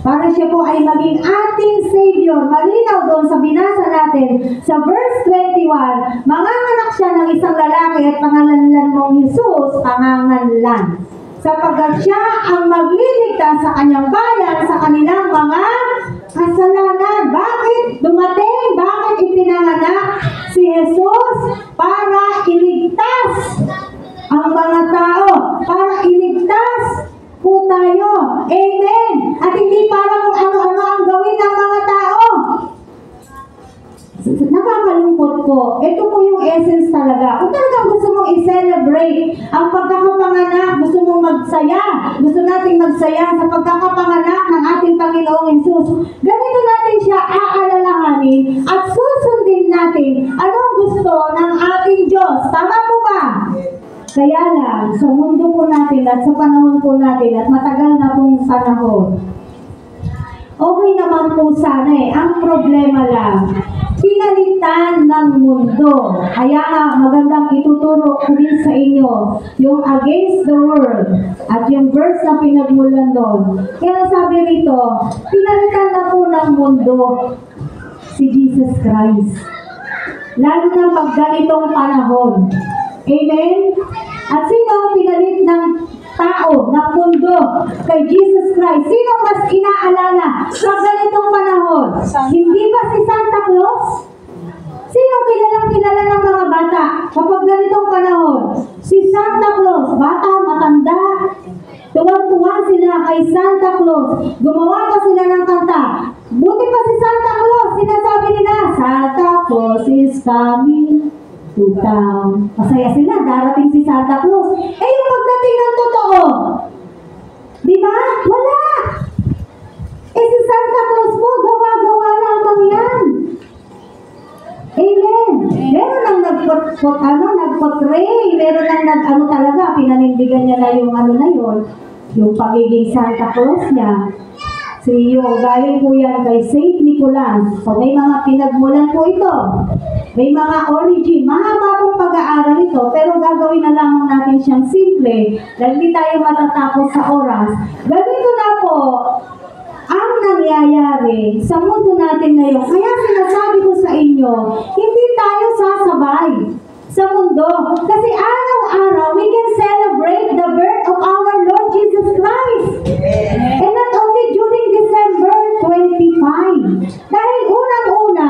[SPEAKER 1] Para siya po ay maging ating Savior. Malinaw doon sa binasa natin sa verse 21, manganganak siya ng isang lalaki at pangalan mong Jesus, pangangalan. Sapagkat siya ang magliligtas sa kanyang bayan sa kanilang mga kasalanan. Bakit dumating? Bakit ipinanganak si Jesus? Para iligtas ang mga tao. Para iligtas po tayo. Amen. At hindi para kung ano-ano ang gawin ng mga tao. Nakakalungkot po. Ito po yung essence talaga. Kung talagang gusto mong i-celebrate ang pagkakapanganak, gusto mong magsaya, gusto nating magsaya sa pagkakapanganak ng ating Panginoong Hesus, ganito natin siya aalalahanin at susundin natin anong gusto ng ating Diyos. Tama po ba? Kaya lang, sa mundo po natin at sa panahon po natin at matagal na pong panahon, okay naman po sana eh. Ang problema lang, pinalitan ng mundo. Kaya nga, magandang ituturo ko din sa inyo yung against the world at yung verse na pinagmulan doon. Kaya sabi rito, pinalitan na po ng mundo si Jesus Christ. Lalo na pag ganitong panahon. Amen? At sino ang pinalit ng tao, ng mundo, kay Jesus Christ? Sino mas inaalala sa ganitong panahon? Hindi ba si Santa Claus? Sino kilala ng mga bata kapag ganitong panahon? Si Santa Claus, bata, matanda. Tuwang-tuwa sila kay Santa Claus. Gumawa pa sila ng kanta. Buti pa si Santa Claus, sinasabi nila, Santa Claus is coming to town. Masaya sila, darating si Santa Claus. Eh, yung pagdating ng totoo, di ba? Wala! Eh, si Santa Claus po, gawa-gawa lamang yan. Amen. Meron ang nag-portray, meron ang talaga, pinanindigan niya na yung na yun, yung pagiging Santa Claus niya. Galing po yan kay Saint Nicholas. So, may mga pinagmulan po ito. May mga origin. Mahaba pong pag-aaral ito, pero gagawin na lamang natin siyang simple dahil hindi tayo matatapos sa oras. Ganito na po ang nangyayari sa mundo natin ngayon. Kaya sinasabi ko sa inyo, hindi tayo sasabay sa mundo. Kasi araw-araw, we can celebrate the birth of our Lord Jesus Christ. And not only during December 25. Dahil unang-una,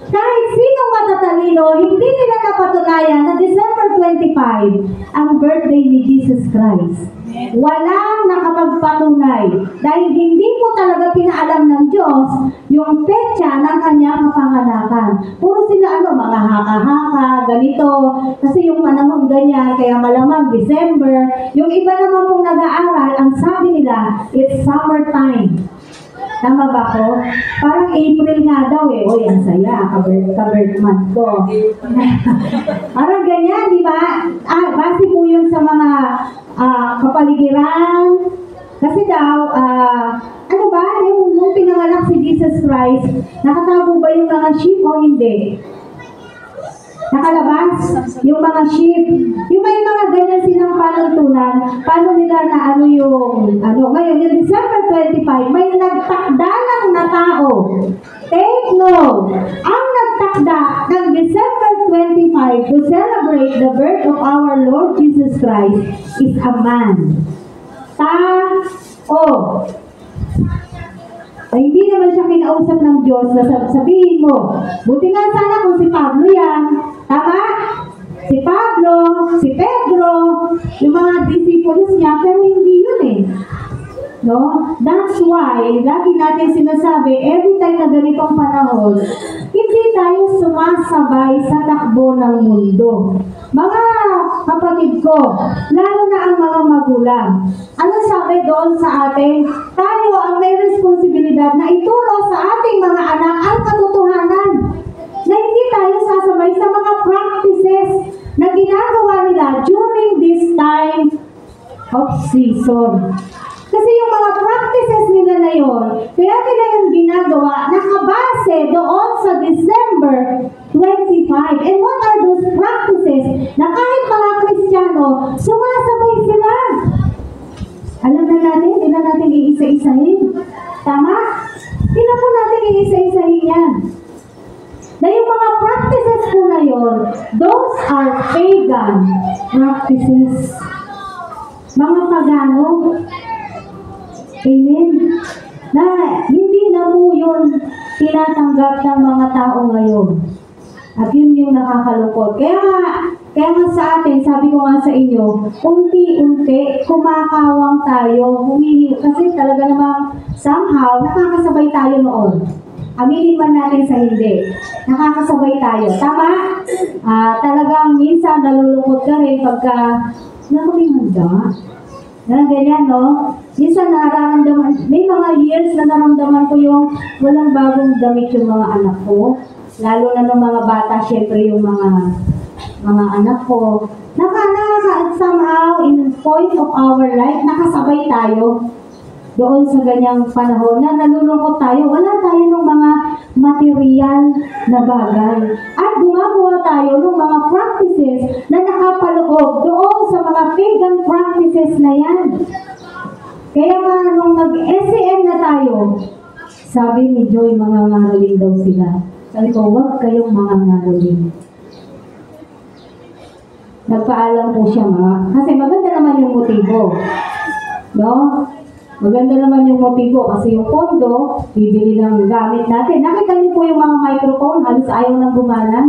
[SPEAKER 1] kahit sinong matatalino, hindi nila napatunayan na December 25 ang birthday ni Jesus Christ. Walang nakapagpatunay dahil hindi po talaga pinaalam ng Diyos yung petsa ng kanyang kapanganakan. Puro sila mga haka-haka, ganito, kasi yung panahon ganyan, kaya malamang December. Yung iba naman pong nag-aaral, ang sabi nila, it's summertime. Tama ba ko? Parang April nga daw eh. Uy, ang saya. Ka-birth month ko. Parang ganyan, di ba? Base po yun sa mga kapaligiran. Kasi daw, ano ba? Yung pinanganak si Jesus Christ, nakatago ba yung mga sheep o hindi? Nakalabas yung mga sheep. Yung may mga ganyan silang panuntunan, paano nila na ngayon, yung December 25, may nagtakda na tao. Take note, ang nagtakda ng December 25 to celebrate the birth of our Lord Jesus Christ is a man. Hindi naman siya kinausap ng Diyos na sabihin mo, buti nga sana kung si Pablo yan. Tama? Si Pablo, si Pedro, yung mga disciples niya, pero hindi yun eh. No? That's why, lagi natin sinasabi, every time na ganitong panahon, hindi tayo sumasabay sa takbo ng mundo. Mga kapatid ko, lalo na ang mga magulang, ano sabi doon sa atin? Tayo ang may responsibilidad na ituro sa ating mga anak ang katotohanan. Na hindi tayo sasabay sa mga practices na ginagawa nila during this time of season. Kasi yung mga practices nila na yun, kaya nila yung ginagawa, nakabase doon sa December 25. And what are those practices na kahit mga Kristiyano, sumasabay sila? Alam na natin, hindi na natin iisa-isahin. Tama? Hindi na po natin iisa-isahin yan. Na yung mga practices po na yun, those are pagan practices. Mga pagano. Amen. Na hindi na po yun tinatanggap ng mga tao ngayon. At yun yung nakakalungkot. Kaya nga sa atin, sabi ko nga sa inyo, unti-unti, kumakawang tayo, humihiw. Kasi talaga namang somehow, nakakasabay tayo noon. Aminin man natin sa hindi. Nakakasabay tayo. Tama? Talagang minsan nalulungkot ka rin pagka nakaming handa. Ganyan, no? Minsan nararamdaman, may mga years na naramdaman ko yung walang bagong damit yung mga anak ko. Lalo na ng mga bata, syempre yung mga anak ko. Somehow, in point of our life, nakasabay tayo doon sa ganyang panahon na nalulungkot tayo. Wala tayo ng mga material na bagay. At gumagawa tayo ng mga practices na nakapaloob doon sa mga pagan practices na yan. Kaya nung nag-SCM na tayo, sabi ni Joy, mga ngaruling daw sila. Sabi ko, huwag kayong mga ngaruling. Nagpaalam po siya kasi maganda naman yung motibo. No? Maganda naman yung motibo kasi yung pondo, bibili ng gamit natin. Nakita niyo po yung mga microphone, halos ayaw nang gumana.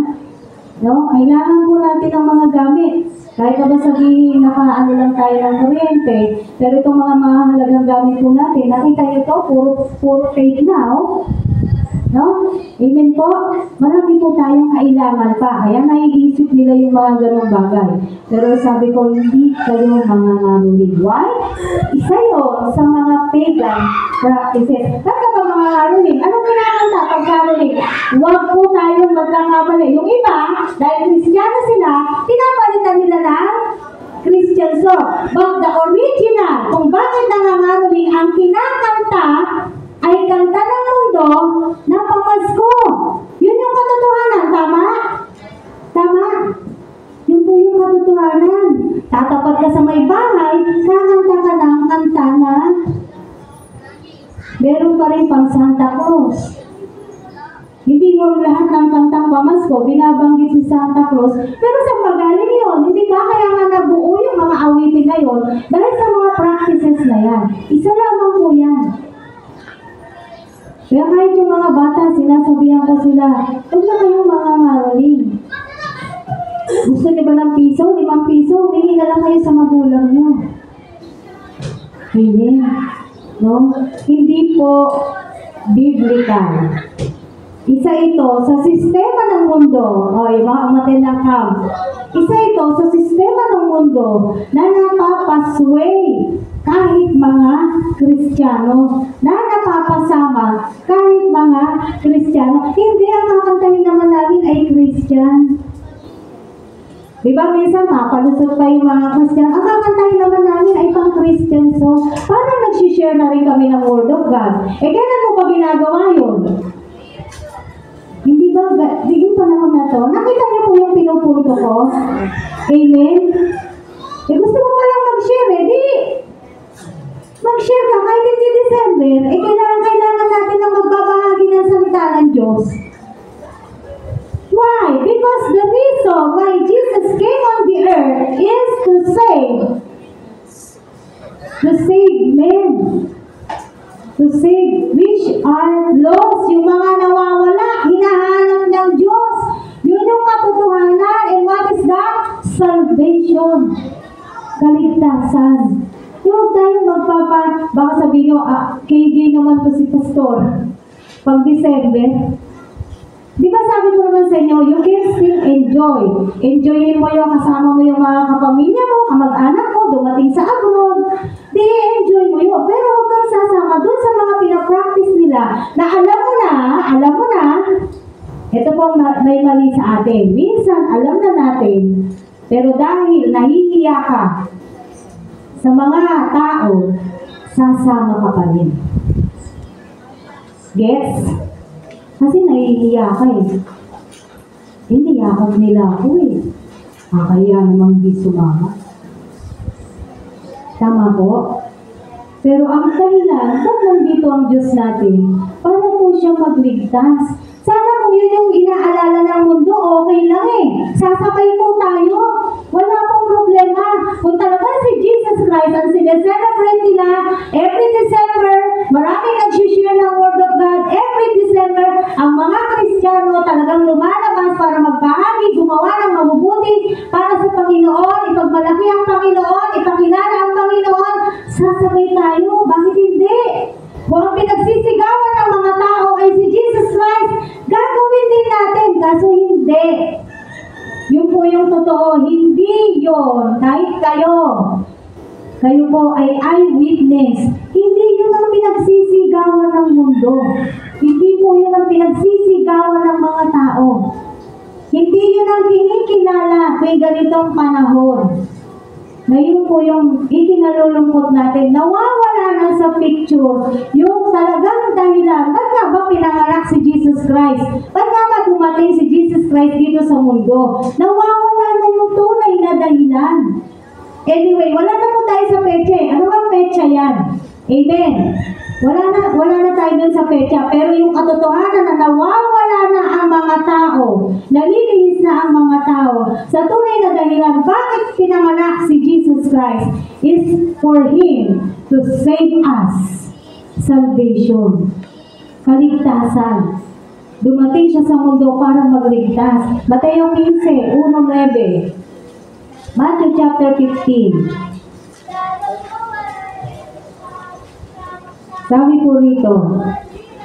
[SPEAKER 1] No? Kailangan po natin ng mga gamit. Kahit na ba sabihin, nakaano lang tayo ng kuryente, pero itong mga mahalagang gamit po natin, nakita niyo to, puro paid now. No? Amen po. Marami po tayong kailangan pa. Kaya naiisip nila yung mga ganong bagay. Pero sabi ko, hindi kayo mga ngaruling. Why? Isa yun sa mga pagan practices. Ba't ka ba mga ngaruling? Anong pinakanta pag ngaruling? Huwag po tayong magkakamali. Yung iba, dahil Kristiyano sila, pinapalitan nila ng Christian song. But the original, kung bakit nangangaruling ang kinakanta, ay kanta ng mundo na pamasko. Yun yung katotohanan. Tama? Tama? Yun po yung katotohanan. Tatapat ka sa may bahay, kakanta ka ng kanta na meron pa rin pang Santa Claus. Hindi mo lahat ng kantang pamasko, binabanggit si Santa Claus. Pero sa magaling yun, hindi ba? Kaya nga nabuo yung mga awitin na yun dahil sa mga practices na yan. Isa lamang po yan. Kaya kahit yung mga bata, sinasabihan ko sila, huwag na kayong mga ngaruling. Gusto niyo ba ng piso? 5 piso? Humingi na lang kayo sa magulang niyo. Amen. No? Hindi po biblical. Isa ito sa sistema ng mundo. Yung mga umaten ng camp. Isa ito sa sistema ng mundo na napapasway kahit mga Kristiyano na napapasama kahit mga Kristiyano. Hindi, ang kakantahin naman namin ay Christian. Diba minsan papalusot pa yung mga Kristiyano. Ang kakantahin naman namin ay pang Christian song. Parang nagsishare na rin kami ng Word of God. Kailan mo ba ginagawa yun? Hindi ba, yung panahon na to, nakita niyo po yung pinupunto ko? Amen? Gusto mo palang mag-share, di mag-share ka kahit hindi December, kailangan natin na magbabahagi ng salita ng Diyos. Why? Because the reason why Jesus came on the earth is to save men. To save which are lost. Yung mga nawawala, hinahanap ng Diyos. Yun yung katotohanan. And what is that? Salvation. Kaligtasan. Huwag tayong baka sabihin nyo, KJ naman po si Pastor. Pag December, di ba sabi ko naman sa inyo, you can still enjoy. Enjoyin mo yung kasama mo yung mga kapamilya mo, kamag-anak mo, dumating sa abroad. Di, enjoy mo yun. Pero huwag kang sasama dun sa mga pinapractice nila na alam mo na, ito pong may mali sa atin. Minsan, alam na natin, pero dahil nahihiya ka sa mga tao, sasama ka pa rin. Gets? Kasi nahihiya ka eh. Iniyakap nila ako eh. Kaya namang di sumama. Tama po? Pero ang dahilan, ba't nandito ang Diyos natin? Para po siya magligtas. Sana kung yun yung inaalala ng mundo, okay lang eh. Sasabay po tayo. Wala pong problema. Kung talaga si Jesus Christ ang sineselebrate nila, every December, maraming nagsishare ng Word of God, every December, ang mga Kristiyano talagang lumalabas para magbahagi, gumawa ng mabubuti para sa Panginoon, ipagmalaki ang Panginoon, ipakilala ang Panginoon, sasabay tayo. Bakit hindi? Kung ang pinagsisigawan ng mga tao ay si Jesus Christ, gagawin din natin, kaso hindi. Yun po yung totoo, hindi yun. Kahit kayo po ay eyewitness. Hindi yun ang pinagsisigawan ng mundo. Hindi po yun ang pinagsisigawan ng mga tao. Hindi yun ang kinikilala tuwing ganitong panahon. Ngayon po yung ikinalulungkot natin, nawawala na sa picture yung talagang dahilan. Ba't nga ba pinanganak si Jesus Christ? Ba't nga ba dumating si Jesus Christ dito sa mundo? Nawawala na yung tunay na dahilan. Anyway, wala na po tayo sa pecha. Ano bang pecha yan? Amen. Wala na tayo dun sa pecha. Pero yung katotohanan na nawawala na ang mga tao, nalilihis na ang mga tao, sa tunay na dahilan, bakit pinanganak si Jesus Christ is for Him to save us. Salvation. Kaligtasan. Dumating siya sa mundo para magligtas. Mateo 15, 1:9. Matthew chapter 15. Sabi po rito,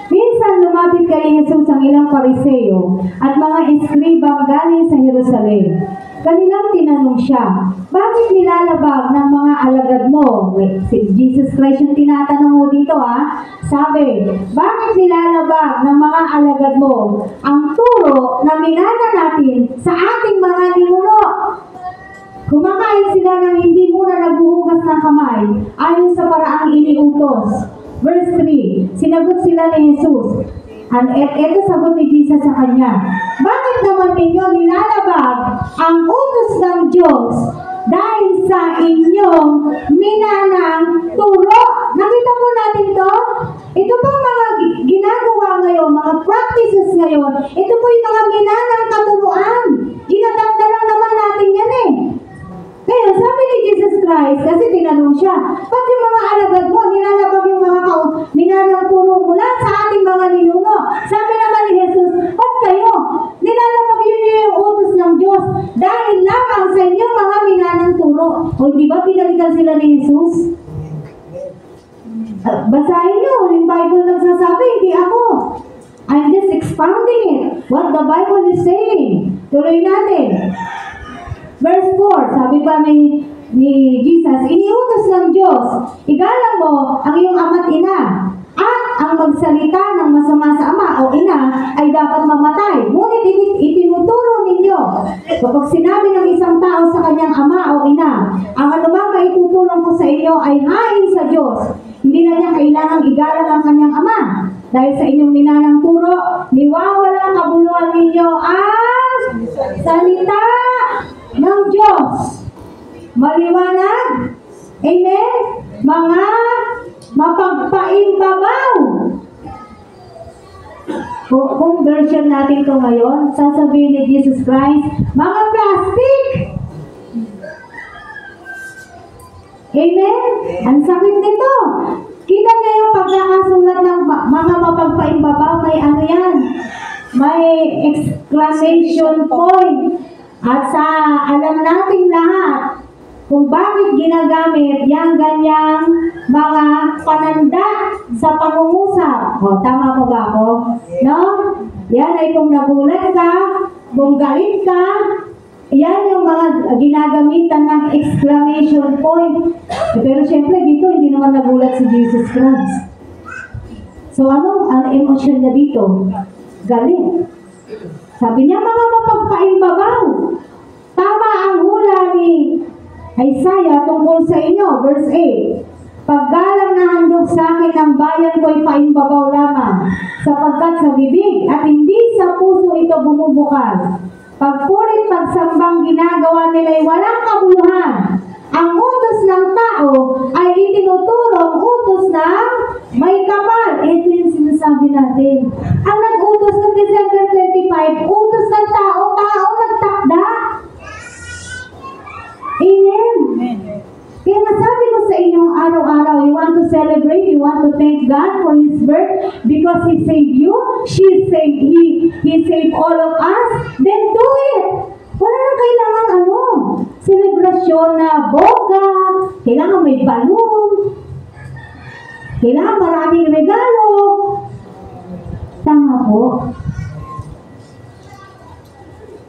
[SPEAKER 1] minsan lumapit kay Jesus ang ilang Pariseo at mga eskribang galing sa Jerusalem. Kanilang tinanong siya, bakit nilalabag ng mga alagad mo? Si Jesus Christ yung tinatanong mo dito Sabi, bakit nilalabag ng mga alagad mo ang turo na minana natin sa ating mga ninuno? Kumakain sila ng hindi muna naghuhugas ng kamay ayon sa paraang iniutos. Verse 3, sinagot sila ni Jesus. At ito sagot ni Jesus sa kanya, bakit naman ninyo nilalabag ang utos ng Diyos dahil sa inyong minanang turo? Nakita po natin to? Ito po mga ginagawa ngayon, mga practices ngayon, ito po yung mga minanang katuruan. Inadapta lang naman natin yan eh. Kaya sabi ni Jesus Christ, kasi tinanong siya, ba't yung mga alagad mo, nilalabag yung mga minanang turo mula sa ating mga ninuno? Sabi naman ni Jesus, ba't kayo? Nilalabag yun yung utos ng Diyos dahil lamang sa inyong mga minanang turo. O di ba pinalitan sila ni Jesus? Basahin nyo, yung Bible nagsasabi, hindi ako. I'm just expounding it, what the Bible is saying. Tuloy natin. Verse 4, sabi pa ni ni Jesus, iniutos ng Diyos, igalang mo ang iyong ama't ina, at ang magsalita ng masama sa ama o ina ay dapat mamatay. Ngunit itinuturo ninyo, kapag sinabi ng isang tao sa kanyang ama o ina, ang anumang maitutulong ko sa inyo ay hain sa Diyos, hindi na niya kailangang igalang ang kanyang ama. Dahil sa inyong minanang turo, niwawala kabuluhan ninyo ang salita ng Diyos. Maliwanag? Amen? Mga mapagpaimbabaw. Kung version natin ito ngayon, sasabihin ni Jesus Christ, mga plastic. Amen? Ang sakit nito. Kita niyo yung pagkakasulat ng mga mapagpaimbabaw, may ano yan? May exclamation point. At sa alam nating lahat, kung bakit ginagamit yung ganyang mga pananda sa pangungusap. O, tama po ba ako? No? Yan ay kung nagulat ka, kung galit ka, yan yung mga ginagamitan ng exclamation point. Pero syempre dito, hindi naman nagulat si Jesus Christ. So anong ang emosyon niya dito? Galit. Sabi niya, mga mapagpaimbabaw. Tama ang hula ni Isaiah tungkol sa inyo, verse 8. Paggalang na handog sa akin ang bayan ko'y paimbabaw lamang, sapagkat sa bibig at hindi sa puso ito bumubukas. Pagpurit pagsambang ginagawa nila'y walang kabuluhan. Ang utos ng tao ay itinuturong utos ng may kapal. Ito yung sinasabi natin. Ang nag-utos ng December 25, utos ng tao, tao nagtakda. Amen. Kaya nasabi ko sa inyong araw-araw, you want to celebrate, you want to thank God for His birth because He saved you, He saved all of us, then do it. Wala na kailangan selebrasyon na boga, kailangan may balon, kailangan maraming regalo. Tama po.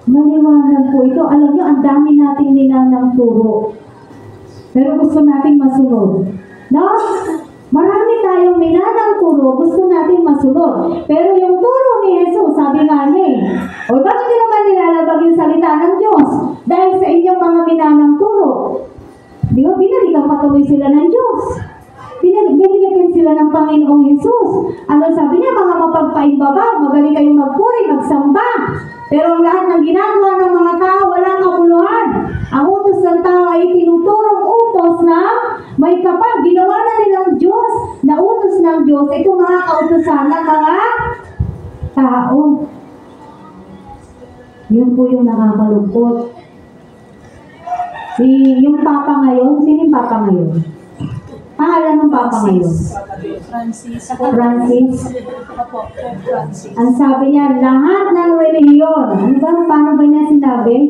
[SPEAKER 1] Maliwanag po ito. Alam nyo, ang dami nating ninanang turo. Pero gusto nating masunod. No? Marami tayong minanang turo, gusto nating masunod. Pero yung turo ni Jesus, sabi nga niya o bakit nyo naman nilalabag yung salita ng Diyos? Dahil sa inyong mga minanang turo. Di ba, binalikan patuloy sila ng Diyos. Binigyan sila ng Panginoong Jesus. Ano sabi niya, mga mapagpaimbabaw, magaling kayong magpuri, magsamba. Pero ang lahat ng ginagawa ng mga tao, walang kabuluhan. Ang utos ng tao ay tinuturong utos na may kapal. Ginawa na nilang Diyos, na utos ng Diyos. Ito mga kautosan ng mga tao. Yun po yung nakakalungkot. Yung Papa ngayon, sino yung Papa ngayon? Pangalan ng Papa ngayon?
[SPEAKER 2] Francis.
[SPEAKER 1] Francis.
[SPEAKER 2] Opo, Francis.
[SPEAKER 1] Ang sabi niya, lahat ng relihiyon. Ano ba? Paano ba niya sinabi?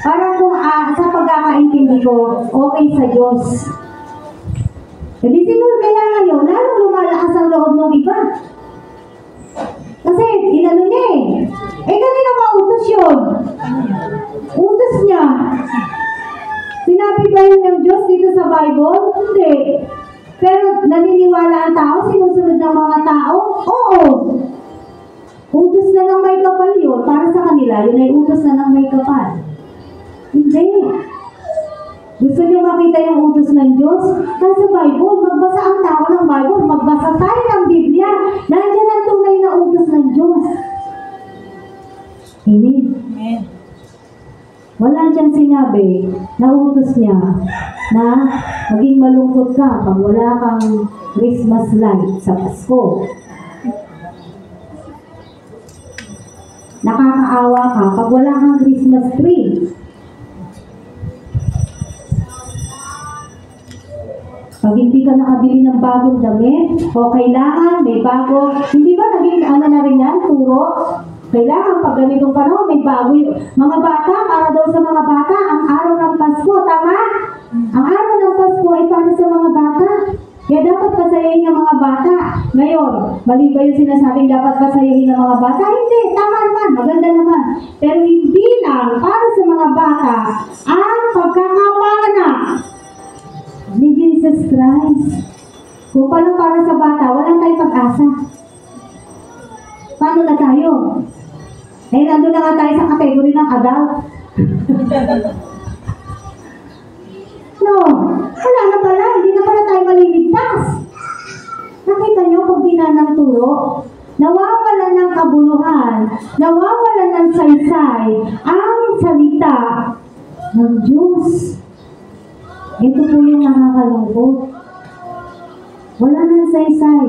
[SPEAKER 1] Parang kung sa pagkakaintindi ko, okay sa Diyos. Hindi siguro kaya ngayon, lalong lumalakas ang loob ng iba. Kasi, inano niya kanina ba utos yun? Utos niya. Sinabi ba yun ng Diyos dito sa Bible? Hindi. Pero naniniwala ang tao, sinusunod ng mga tao? Oo. Utos na ng may kapal yun. Para sa kanila, yun ay utos na ng may kapal. Hindi. Gusto niyo makita yung utos ng Diyos? Sa Bible, magbasa ang tao ng Bible, magbasa tayo ng Biblia. Nandiyan ang tunay na utos ng Diyos. Amen.
[SPEAKER 2] Amen.
[SPEAKER 1] Wala siyang sinabi na utos niya na maging malungkot ka pag wala kang Christmas light sa Pasko. Nakakaawa ka pag wala kang Christmas tree. Pag hindi ka nakabili ng bagong damit, o kailangan may bago, hindi ba naging na rin yan, turo? Kailangan pag ganitong panahon, may bago yung mga bata, para daw sa mga bata, ang araw ng Pasko, tama? Ang araw ng Pasko ay para sa mga bata. Kaya dapat pasayahin ng mga bata. Ngayon, mali ba yung sinasabing dapat pasayahin ng mga bata? Hindi, tama naman, maganda naman. Pero hindi lang para sa mga bata ang pagkakapanganak ni Jesus Christ. Kung paano para sa bata, walang tayong pag-asa. Paano na tayo? Eh, nandun na nga tayo sa kategory ng adult. No, wala na pala. Hindi na pala tayo maliligtas. Nakita niyo pag binanang turo, nawawalan ng kabuluhan, nawawalan ng saysay ang salita ng Diyos. Ito po yung nakakalungkot. Wala nang saysay.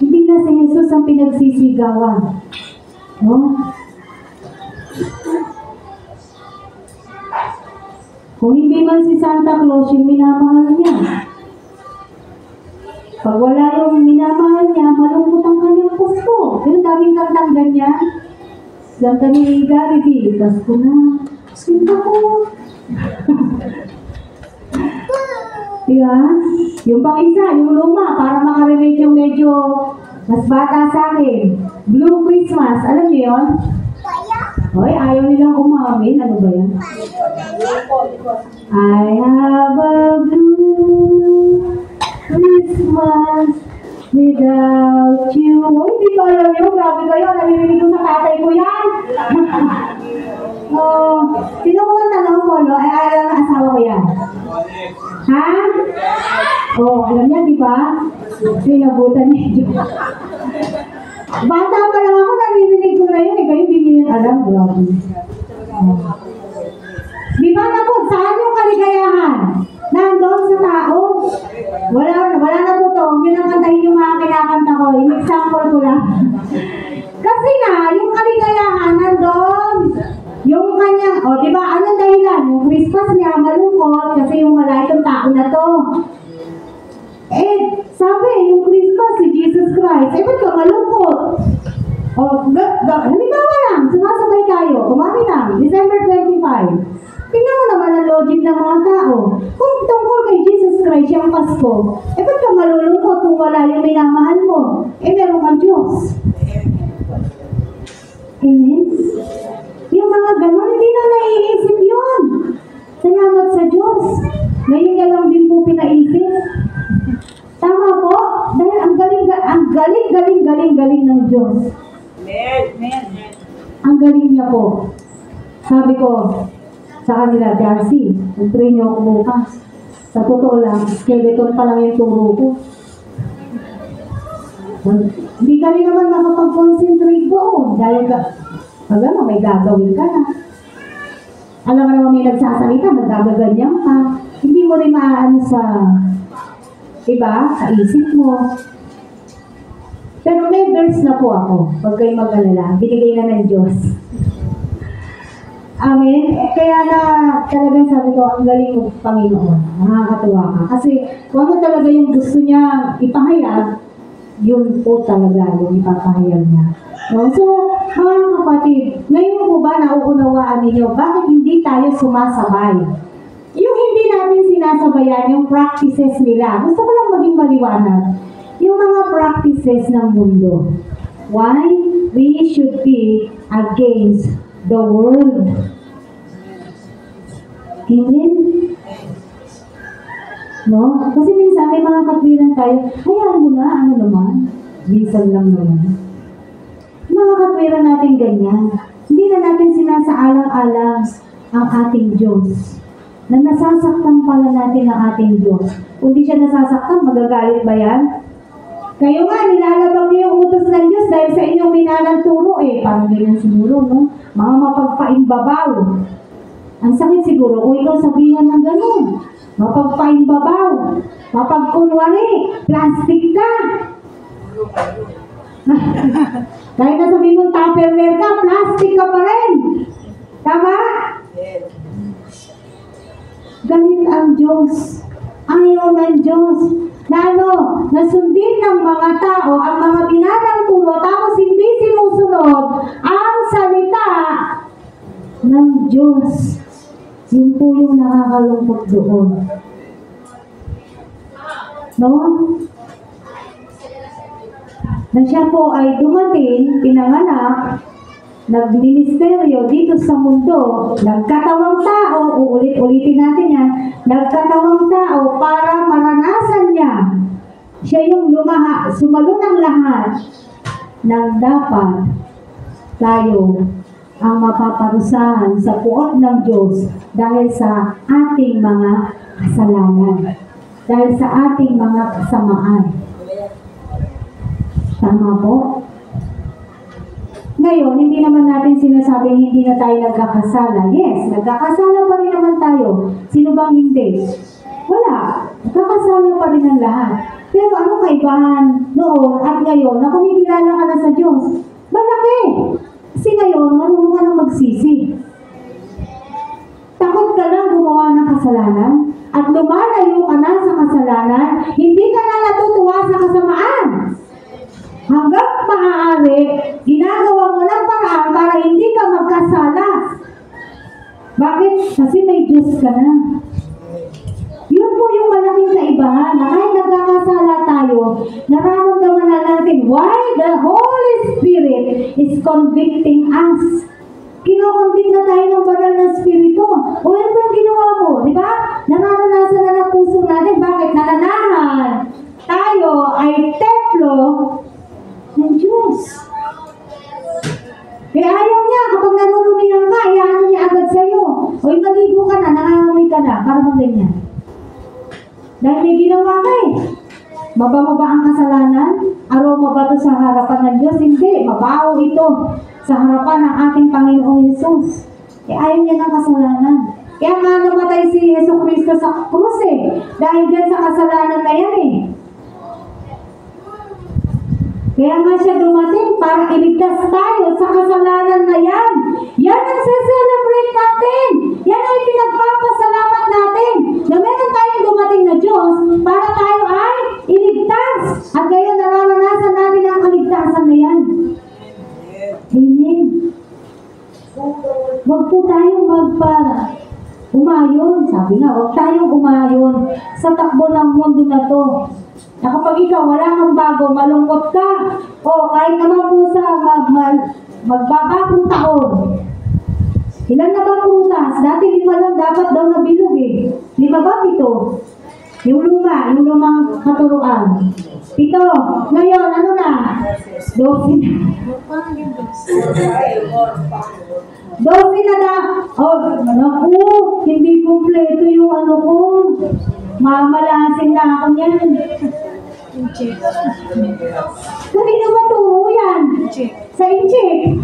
[SPEAKER 1] Hindi na si Jesus ang pinagsisigawan. No? Kung hindi man si Santa Claus yung minamahal niya, pag wala yung minamahal niya, malungkot ang kanyang puso. Yung daming kantang ganyan. Kanta ni Gary D. Pasko na. Sinta ko. Diba? Yung pang isa, yung luma, para makarelate yung medyo mas bata sa akin. Blue Christmas. Alam niyo yun? Hoy, ayaw nilang umamin. Ano ba yan? I have a blue Christmas without you. Oh, hindi ko alam yun. Grabe kayo. Nalilinig ko sa tatay ko yan. Oh, sino ko ang tanong ko, no? Ay, alam na asawa ko yan. Ha? Oh, alam niya, di ba? Sinabutan niya. Bata pa lang ako, nalilinig ko na yun. Eh, kayo hindi niyo yun alam. Grabe. Oh. Di ba na po, saan yung kaligayahan? Nandoon sa tao? Wala na po to. Yun ang kantahin yung mga kinakanta ko. Yung example ko lang. Kasi nga, yung kaligayahan nandoon. Yung kanyang, di ba, anong dahilan? Yung Christmas niya, malungkot kasi yung wala itong tao na to. Eh, sabi, yung Christmas, si Jesus Christ, ba't ka malungkot? Halimbawa lang, sumasabay tayo, kumari lang, December 25. Tingnan mo naman ang logic ng mga tao. Kung tungkol kay Jesus Christ yung Pasko, ba't ka malulungkot kung wala yung minamahal mo? Meron kang Diyos. Amen? Yung mga ganon, hindi na naiisip yun. Salamat sa Diyos. Ngayon na lang din po pinaisip. Tama po? Dahil ang galing ng Diyos. Ang galing niya po. Sabi ko sa kanila, Darcy, nag-pray niyo ako bukas. Sa totoo lang, skeleton pa lang yung turo ko. Hindi ka rin naman makapag-concentrate doon. Dahil may gagawin ka na. Alam mo naman may nagsasalita, nagagaganyan ka. Hindi mo rin maaano sa sa isip mo. Pero may verse na po ako. Pag kayo mag-alala, binigay na ng Diyos. Amen? Kaya na talagang sabi ko, ang galing mo, Panginoon. Nakakatuwa ka. Kasi kung ano talaga yung gusto niya ipahayag, yun po talaga yung ipapahayag niya. No? So, mga kapatid, ngayon po ba nauunawaan ninyo, bakit hindi tayo sumasabay? Yung hindi natin sinasabayan, yung practices nila. Gusto ko lang maging maliwanag. Yung mga practices ng mundo. Why? We should be against the world. Amen? No? Kasi minsan may mga katwiran tayo, hayaan mo na, ano naman? Minsan lang naman. Mga katwiran natin ganyan. Hindi na natin sinasaalang-alang ang ating Diyos. Na nasasaktan pala natin ang ating Diyos. Kung di siya nasasaktan, magagalit ba yan? Kayo nga, nilalabang niyo yung utos ng Diyos dahil sa inyong minanang turo Parang ganyan siguro, no? Mga mapagpaimbabaw. Ang sakit siguro kung ikaw sabihan ng ganun. Mapagpaimbabaw. Mapagkunwari. Plastic ka. Kahit na sabihin mong Tupperware ka, plastic ka pa rin. Tama? Galit ang Diyos. Ayaw ng Diyos. Nasundin ng mga tao ang mga binanang turo tapos hindi sinusunod ang salita ng Diyos. Yun po yung nakakalungkot doon. No? na siya po ay dumating, pinanganak, nagministeryo dito sa mundo, nagkatawang tao, uulit-ulitin natin yan, nagkatawang tao para maranasan niya. Siya yung sumalo ng lahat ng dapat tayo ang mapaparusahan sa puot ng Diyos dahil sa ating mga kasalanan, dahil sa ating mga kasamaan. Tama po? Ngayon, hindi naman natin sinasabing hindi na tayo nagkakasala. Yes, nagkakasala pa rin naman tayo. Sino bang hindi? Wala. Nagkakasala pa rin ang lahat. Pero anong kaibahan noon at ngayon na kumikilala ka na sa Diyos? Malaki! Kasi ngayon, marunong ka na magsisi. Takot ka lang gumawa ng kasalanan at lumalayo ka na sa kasalanan, hindi ka na natutuwa sa kasamaan. Hanggang maaari, ginagawa mo ng paraan para hindi ka magkasala. Bakit? Kasi may Diyos ka na. Yun po yung malaking kaibahan na kahit nagkakasala tayo, nararamdaman na natin why the Holy Spirit is convicting us. Kinokonvict na tayo ng banal na Espiritu. O yun po yung ginawa mo, di ba? Nararanasan na ng puso natin. Bakit? Nananahan tayo ay templo ng Diyos. Kaya ayaw niya, kapag nanunumihan ka, ayaw niya agad sa'yo. O maligo ka na, nangangamoy ka na, para ganyan. Dahil may ginawa ka eh. Mabango ba ang kasalanan? Aroma ba ito sa harapan ng Diyos? Hindi. Mabaho ito sa harapan ng ating Panginoong Yesus. Ayaw niya ng kasalanan. Kaya nga namatay si Yesu Cristo sa krus eh. Dahil dyan sa kasalanan na yan eh. Kaya nga siya dumating para iligtas tayo sa kasalanan na yan. Yan ang celebrate natin. Yan ay pinagpapasalamat natin. Na meron tayong dumating na Diyos para tayo ay iligtas. At ngayon nararanasan natin ang kaligtasan na yan. Amen. Huwag po tayong umayon. Sabi nga, huwag tayong umayon sa takbo ng mundo na to. Na kapag ikaw wala kang bago, malungkot ka, o kahit naman po sa magbabagong taon. Ilan na ba prutas? Dati 5 lang dapat daw na bilog eh. 5 ba 7? Yung lumang katuruan. 7. Ngayon, ano na? 12 na. 12 na na. Oh, naku, hindi kumpleto yung ano ko. Mamalasin na ako niyan. Kanino ba turo yan? Sa inchik.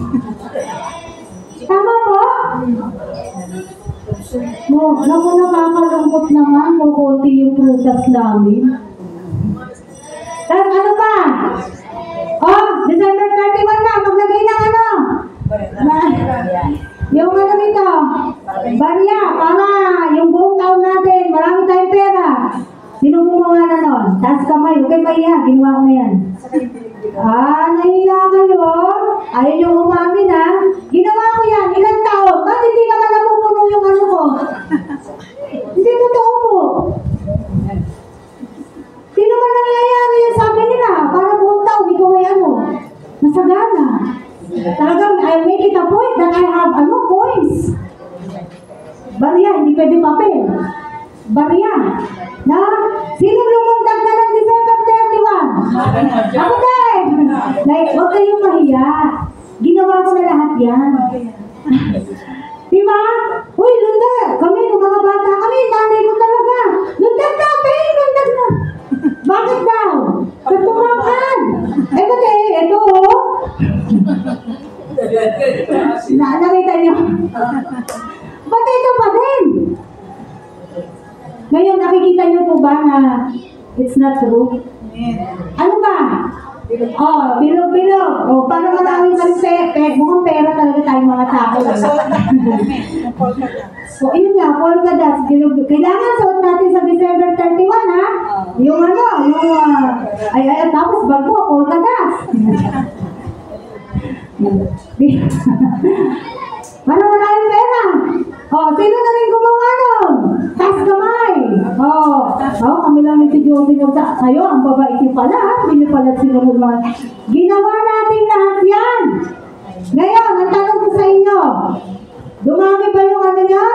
[SPEAKER 1] Tama po? Naku, nakakalungkot naman. Kukunti yung prutas namin. Tapos ano pa? Oh, December 31 na. Maglagay ng ano? Yung ano nito? Barya. Para yung buong taon natin. Marami tayong pera. Sino gumawa na nun? Taas kamay. Huwag kayo maiya. Ginawa ko na yan. Nahiya kayo? Ayaw yung umamin ha? Ginawa ko yan. Ilang taon? Ba't hindi naman napupuno yung ano ko? Hindi totoo po. Hindi naman nangyayari yung sabi nila. Para buong taon, ikaw ay ano? Masagana. Talagang, I make it a point that I have coins. Barya, hindi pwede papel. Barya. Na, sino lumundag ka ng December 31? Ako din! Like, huwag kayong mahiya. Ginawa ko na lahat yan. Diba? Uy, lundag! Kami, nung mga bata kami, nanay ko talaga. Lundag na, babe! Lundag na! Bakit daw? Pagtumakan! Ba't ito oh. Nakita niyo? Ba't ito pa din? Ngayon, nakikita niyo po ba na it's not true? Ano ba? Oh, bilog-bilog. Oh, paano maraming mukhang pera talaga tayong mga tao. So, yun nga, polka dots, bilog-bilog. Kailangan suot natin sa December 31, ha? Yung ano, tapos bago, polka dots. Paano maraming pera? Oh, sino na rin gumawa nun? Taas kamay! Kami lang ni Josie kayo, ang babait niyo pala, hindi niyo pala sinunod mga. Ginawa natin lahat yan! Ngayon, ang tanong ko sa inyo, dumami ba yung ano niya?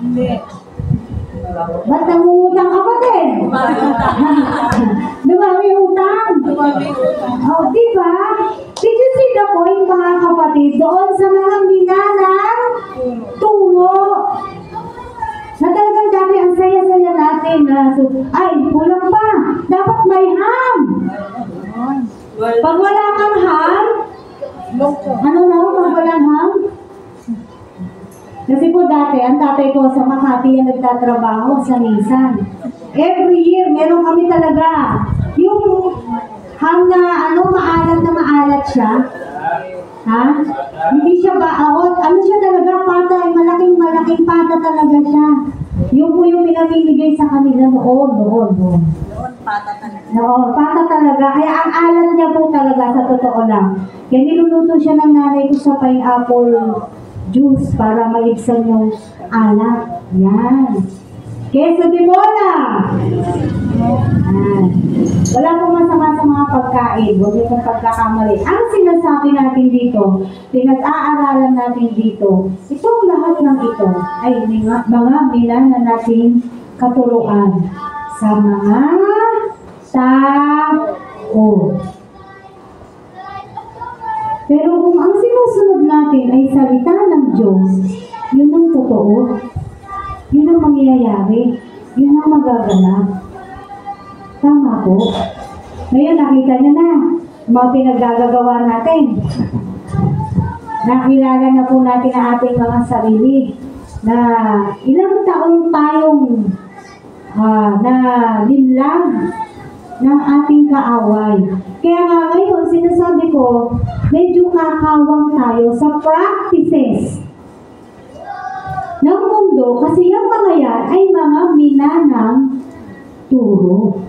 [SPEAKER 2] Hindi.
[SPEAKER 1] Ba't nangungutang ka pa din? Dumami yung utang.
[SPEAKER 2] Dumami yung utang.
[SPEAKER 1] Diba? Did you see the point, mga kapatid? Doon sa mga minanang turo. Na talagang dati ang saya-saya natin. Ay, kulang pa. Dapat may ham. Pag wala kang ham, ano na, pag walang ham? Kasi po dati, ang tatay ko sa Makati yan nagtatrabaho sa Nissan. Every year, meron kami talaga. Yung ham na maalat siya. Ha? Hindi siya baawot. Ano siya talaga, pata. Malaking pata talaga siya. Yung po yung pinamimigay sa kanila noon.
[SPEAKER 2] Doon, pata talaga.
[SPEAKER 1] Oo, pata talaga. Kaya ang alat niya po talaga sa totoo lang. Kaya niluluto siya ng nanay ko sa pineapple juice para maibsan yung alat. Yan. Queso de bola. Wala pong masama sa mga pagkain. Huwag niyo pong pagkakamali. Ang sinasabi natin dito, pinag-aaralan natin dito, itong lahat ng ito ay mga minana nating katuruan sa mga tao. Pero kung ang sinusunod natin ay salita ng Diyos, yun ang totoo. Yun ang mangyayari. Yun ang magaganap. Tama po. Ngayon, nakita niyo na mga pinaggagawa natin. Nakilala na po natin ang ating mga sarili na ilang taon tayong na linlang ng ating kaaway. Kaya nga ngayon, sinasabi ko, medyo kakawang tayo sa practices ng mundo kasi yung mga yan ay mga minanang turo.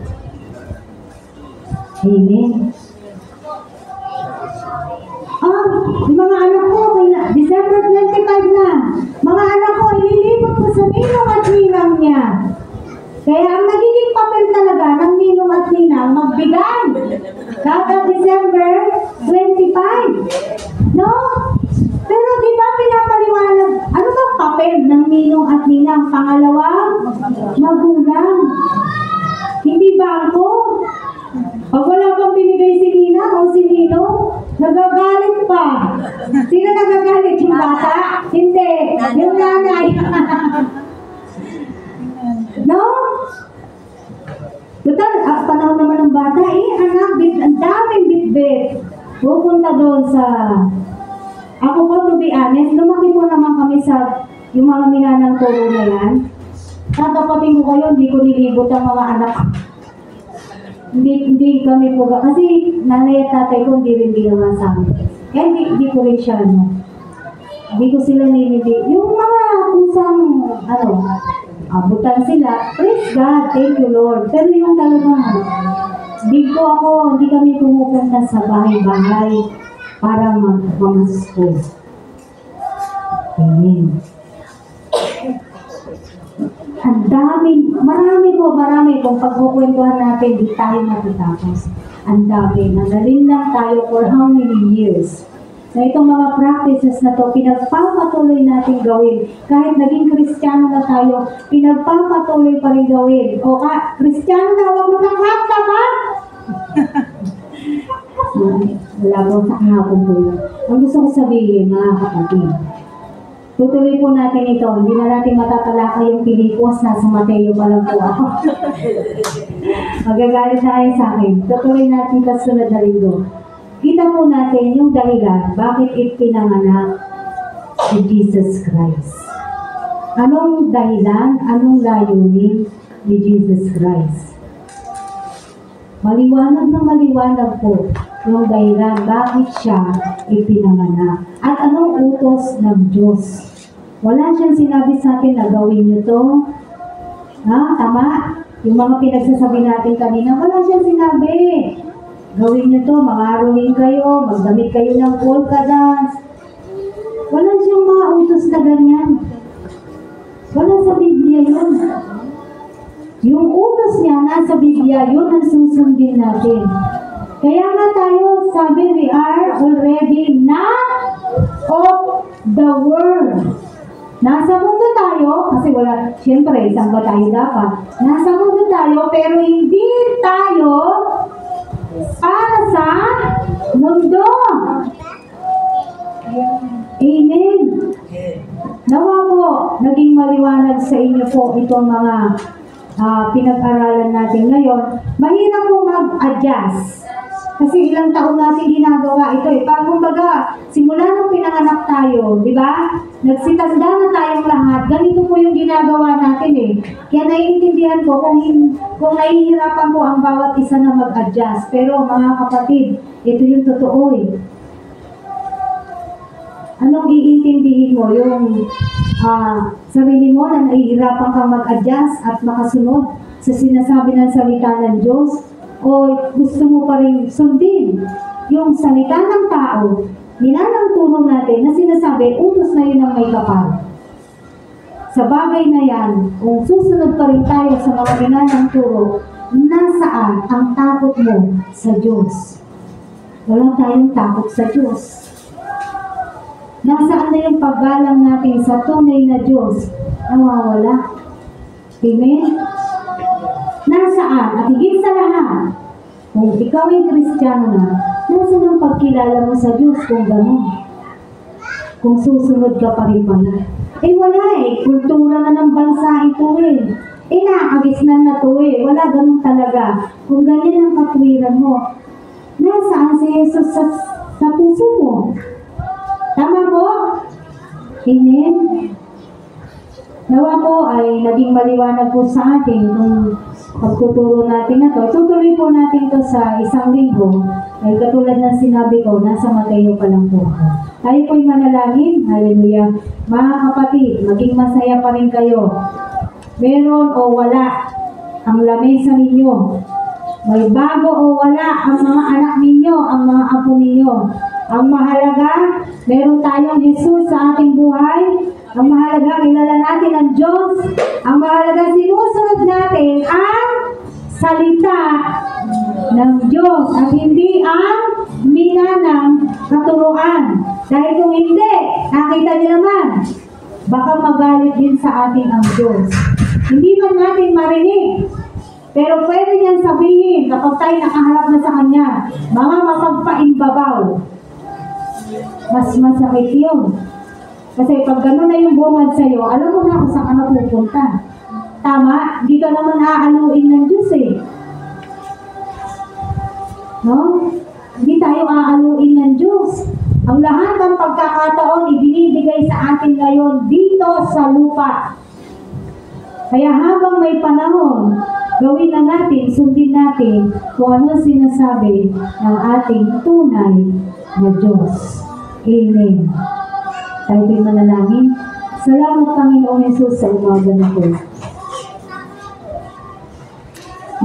[SPEAKER 1] Amen. Yung mga anak ko, December 25 na, mga anak ko, ililipot ko sa ninong at ninang niya. Kaya ang nagiging papel talaga ng ninong at ninang, magbigay. Kada December 25. No? Pero di ba pinapaliwanag, ano ba papel ng ninong at ninang? Pangalawa, magulang. Hindi bangko. Pag wala pang binigay si Nina o si Nino, nagagalit pa. Sino nagagalit? Yung bata? Hindi. Yung nanay. No? Total, panahon naman ng bata, anak, ang daming bit-bit. Pupunta doon sa... Ako po, to be honest, lumaki po naman kami sa yung mga minanang turo na yan. Tatapatin ko kayo, hindi ko nilibot ang mga anak. Hindi kami po, kasi nanay at tatay ko hindi rin ginawa sa amin. Kaya hindi ko rin siya, hindi ko sila nilibig. Yung mga kusang, abutan sila, praise God, thank you Lord. Pero yung talagang, hindi kami pumupunta sa bahay-bahay para mag-school. Amen. Ang marami kung pagkukwentuhan natin, di tayo matatapos. Ang dami, nanalin lang tayo for how many years. Na itong mga practices na to, pinagpapatuloy natin gawin. Kahit naging Kristiyano na tayo, pinagpapatuloy pa rin gawin. O Kristiyano na, huwag mo nang kanta pa! Wala po sa kahapon po yun. Ang gusto ko sabihin, mga kapatid, tutuloy po natin ito. Hindi na natin matatalakay yung Pilipos. Nasa Mateo pa lang po ako. Magagalit na kayo sa akin. Tutuloy natin kasunod na linggo. Kita po natin yung dahilan bakit ipinanganak si Jesus Christ. Anong dahilan, anong layunin ni Jesus Christ? Maliwanag na maliwanag po yung dahilan bakit siya ipinanganak. At anong utos ng Diyos? Wala siyang sinabi sa atin na gawin niyo to. Tama? Yung mga pinagsasabi natin kanina, wala siyang sinabi. Gawin niyo to, mangaruhin kayo, magdamit kayo ng polka dance. Wala siyang mga utos na ganyan. Wala sa Biblia yun. Yung utos niya nasa Biblia, yun ang susundin natin. Kaya nga tayo, sabi, we are already not of the world. Nasa mundo tayo, kasi wala, siyempre, isang ba tayo dapat? Nasa mundo tayo, pero hindi tayo para sa mundo. Amen. Nawa po, naging maliwanag sa inyo po itong mga pinag-aralan natin ngayon. Mahirap po mag-adjust. Kasi ilang taon natin ginagawa ito eh. Parang kumbaga, simula nung pinanganak tayo, di ba? Nagsitanda na tayong lahat. Ganito po yung ginagawa natin eh. Kaya naiintindihan ko kung nahihirapan po ang bawat isa na mag-adjust. Pero mga kapatid, ito yung totoo eh. Anong iintindihin mo? Yung sarili mo na nahihirapan kang mag-adjust at makasunod sa sinasabi ng salita ng Diyos? O gusto mo pa rin sundin yung salita ng tao, nilalang tulong natin na sinasabi, utos na yun ang may kapal. Sa bagay na yan, kung susunod pa rin tayo sa mga nilalang turo, nasaan ang takot mo sa Diyos? Wala tayong takot sa Diyos. Nasaan na yung paggalang natin sa tunay na Diyos? Nawawala. Amen? Nasaan? At higit sa lahat, kung ikaw ay Kristiyano na, nasaan ang pagkilala mo sa Diyos kung gano'n? Kung susunod ka pa rin pala. Eh wala eh, kultura na ng bansa ito eh. Eh nakagisnan na to eh, wala ganun talaga. Kung ganyan ang katwiran mo, nasaan si Jesus sa puso mo? Tama po? Amen? Nawa po ay naging maliwanag po sa atin kung pagtuturo natin na to. Tutuloy po natin to sa isang linggo. Ay katulad ng sinabi ko, nasa Mateo pa lang po ako. Tayo po'y manalangin. Hallelujah. Mga kapatid, maging masaya pa rin kayo. Meron o wala ang lamesa ninyo. May bago o wala ang mga anak ninyo, ang mga apo ninyo. Ang mahalaga, meron tayong Jesus sa ating buhay. Ang mahalaga, kilala natin ang Diyos. Ang mahalaga, sinusunod natin ang salita ng Diyos at hindi ang minanang katuruan. Dahil kung hindi, nakita niyo naman, baka magalit din sa atin ang Diyos. Hindi man natin marinig, pero pwede niyang sabihin kapag tayo nakaharap na sa Kanya, mga mapagpaimbabaw. Mas masakit yun. Kasi pag gano'n na yung bungad sa'yo, alam mo na kung saan ka na pupunta. Tama? Hindi ka naman aaluin ng Diyos eh. No? Hindi tayo aaluin ng Diyos. Ang lahat ng pagkakataon ibinibigay sa atin ngayon dito sa lupa. Kaya habang may panahon, gawin na natin, sundin natin kung ano sinasabi ng ating tunay na Diyos. Amen. Tayo po'y manalangin. Salamat Panginoon Yesus sa umaga na po.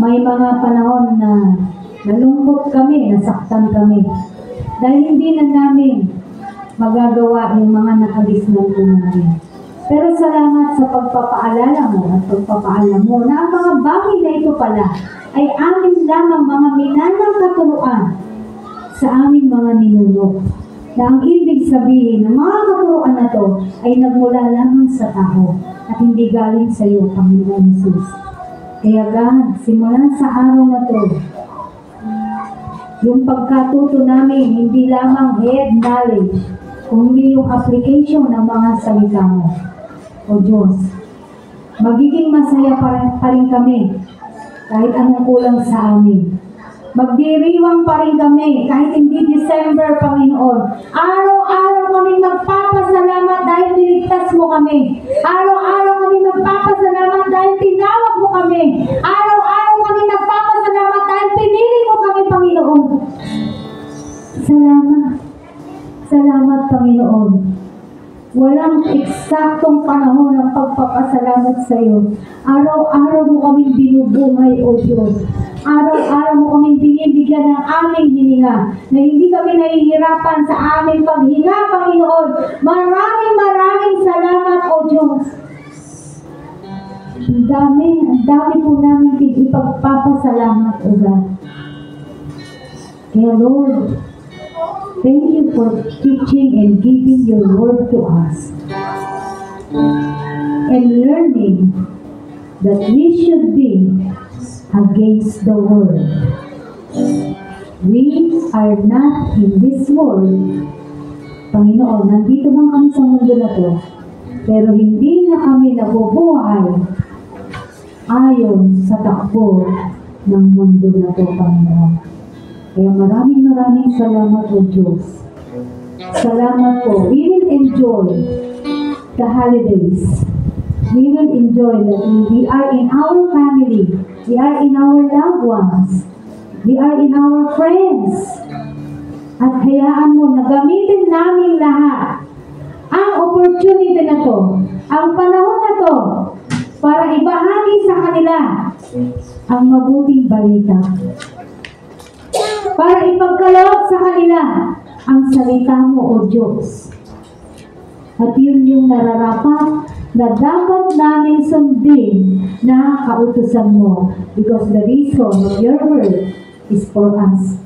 [SPEAKER 1] May mga panahon na nalungkot kami, nasaktan kami. Dahil hindi na namin magagawa yung mga nakagisnan po namin. Pero salamat sa pagpapaalala mo at pagpapaalam mo na ang mga bagay na ito pala ay amin lamang mga minanang katuruan sa aming mga ninuno. Na ang ibig sabihin ng mga katuruan na to ay nagmula lamang sa tao at hindi galing sa iyo, Panginoon Jesus. Kaya God, simulan sa araw na to, yung pagkatuto namin, hindi lamang head knowledge, kundi yung application ng mga salita mo. O Diyos, magiging masaya pa rin kami kahit anong kulang sa amin. Magdiriwang pa rin kami kahit hindi December, Panginoon. Araw-araw kami magpapasalamat dahil niligtas mo kami. Araw-araw kami magpapasalamat dahil tinawag mo kami. Araw-araw kami magpapasalamat dahil pinili mo kami, Panginoon. Salamat. Salamat, Panginoon. Walang eksaktong panahon ng pagpapasalamat sa iyo. Araw-araw mo kaming binubuhay, O Diyos. Araw-araw mo kaming binibigyan ng aming hininga, na hindi kami nahihirapan sa aming paghinga, Panginoon. Maraming salamat, O Diyos. ang dami po namin din ipagpapasalamat, O God. Kaya Lord, thank you for teaching and giving your word to us. And learning that we should be against the world. We are not in this world. Panginoon, nandito man kami sa mundo na to, pero hindi na kami nabubuhay ayon sa takbo ng mundo na to, Panginoon. Kaya maraming salamat po, Diyos. Salamat po. We will enjoy the holidays. We will enjoy that we are in our family. We are in our loved ones. We are in our friends. At hayaan mo na gamitin namin lahat ang opportunity na to, ang panahon na to, para ibahagi sa kanila ang mabuting balita. Para ipagkaloob sa kanila ang salita mo, O Diyos. At yun yung nararapat na dapat namin sundin na kautusan mo, because the reason of your word is for us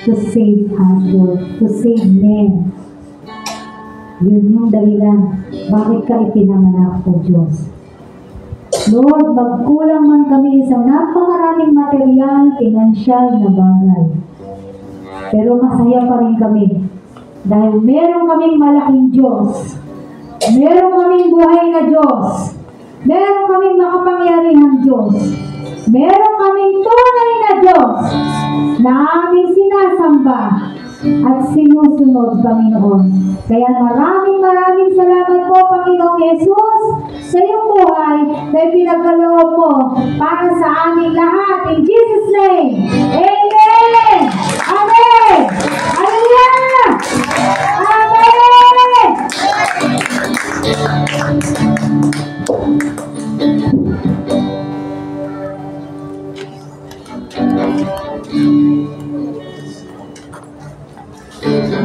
[SPEAKER 1] to save us, Lord, to save men. Yun yung dahilan bakit ka ipinanganak, O Diyos. Lord, magkulang man kami sa napakaraming material, pinansyal na bagay. Pero masaya pa rin kami dahil meron kaming malaking Diyos. Meron kaming buhay na Diyos. Meron kaming makapangyarihang Diyos. Meron kaming tunay na Diyos na aming sinasamba at sinusunod, Panginoon. Kaya maraming salamat po, Panginoong Yesus, sa iyong buhay na ipinagkaloob mo para sa aming lahat. In Jesus' name, Amen! Amen! Hallelujah! Amen!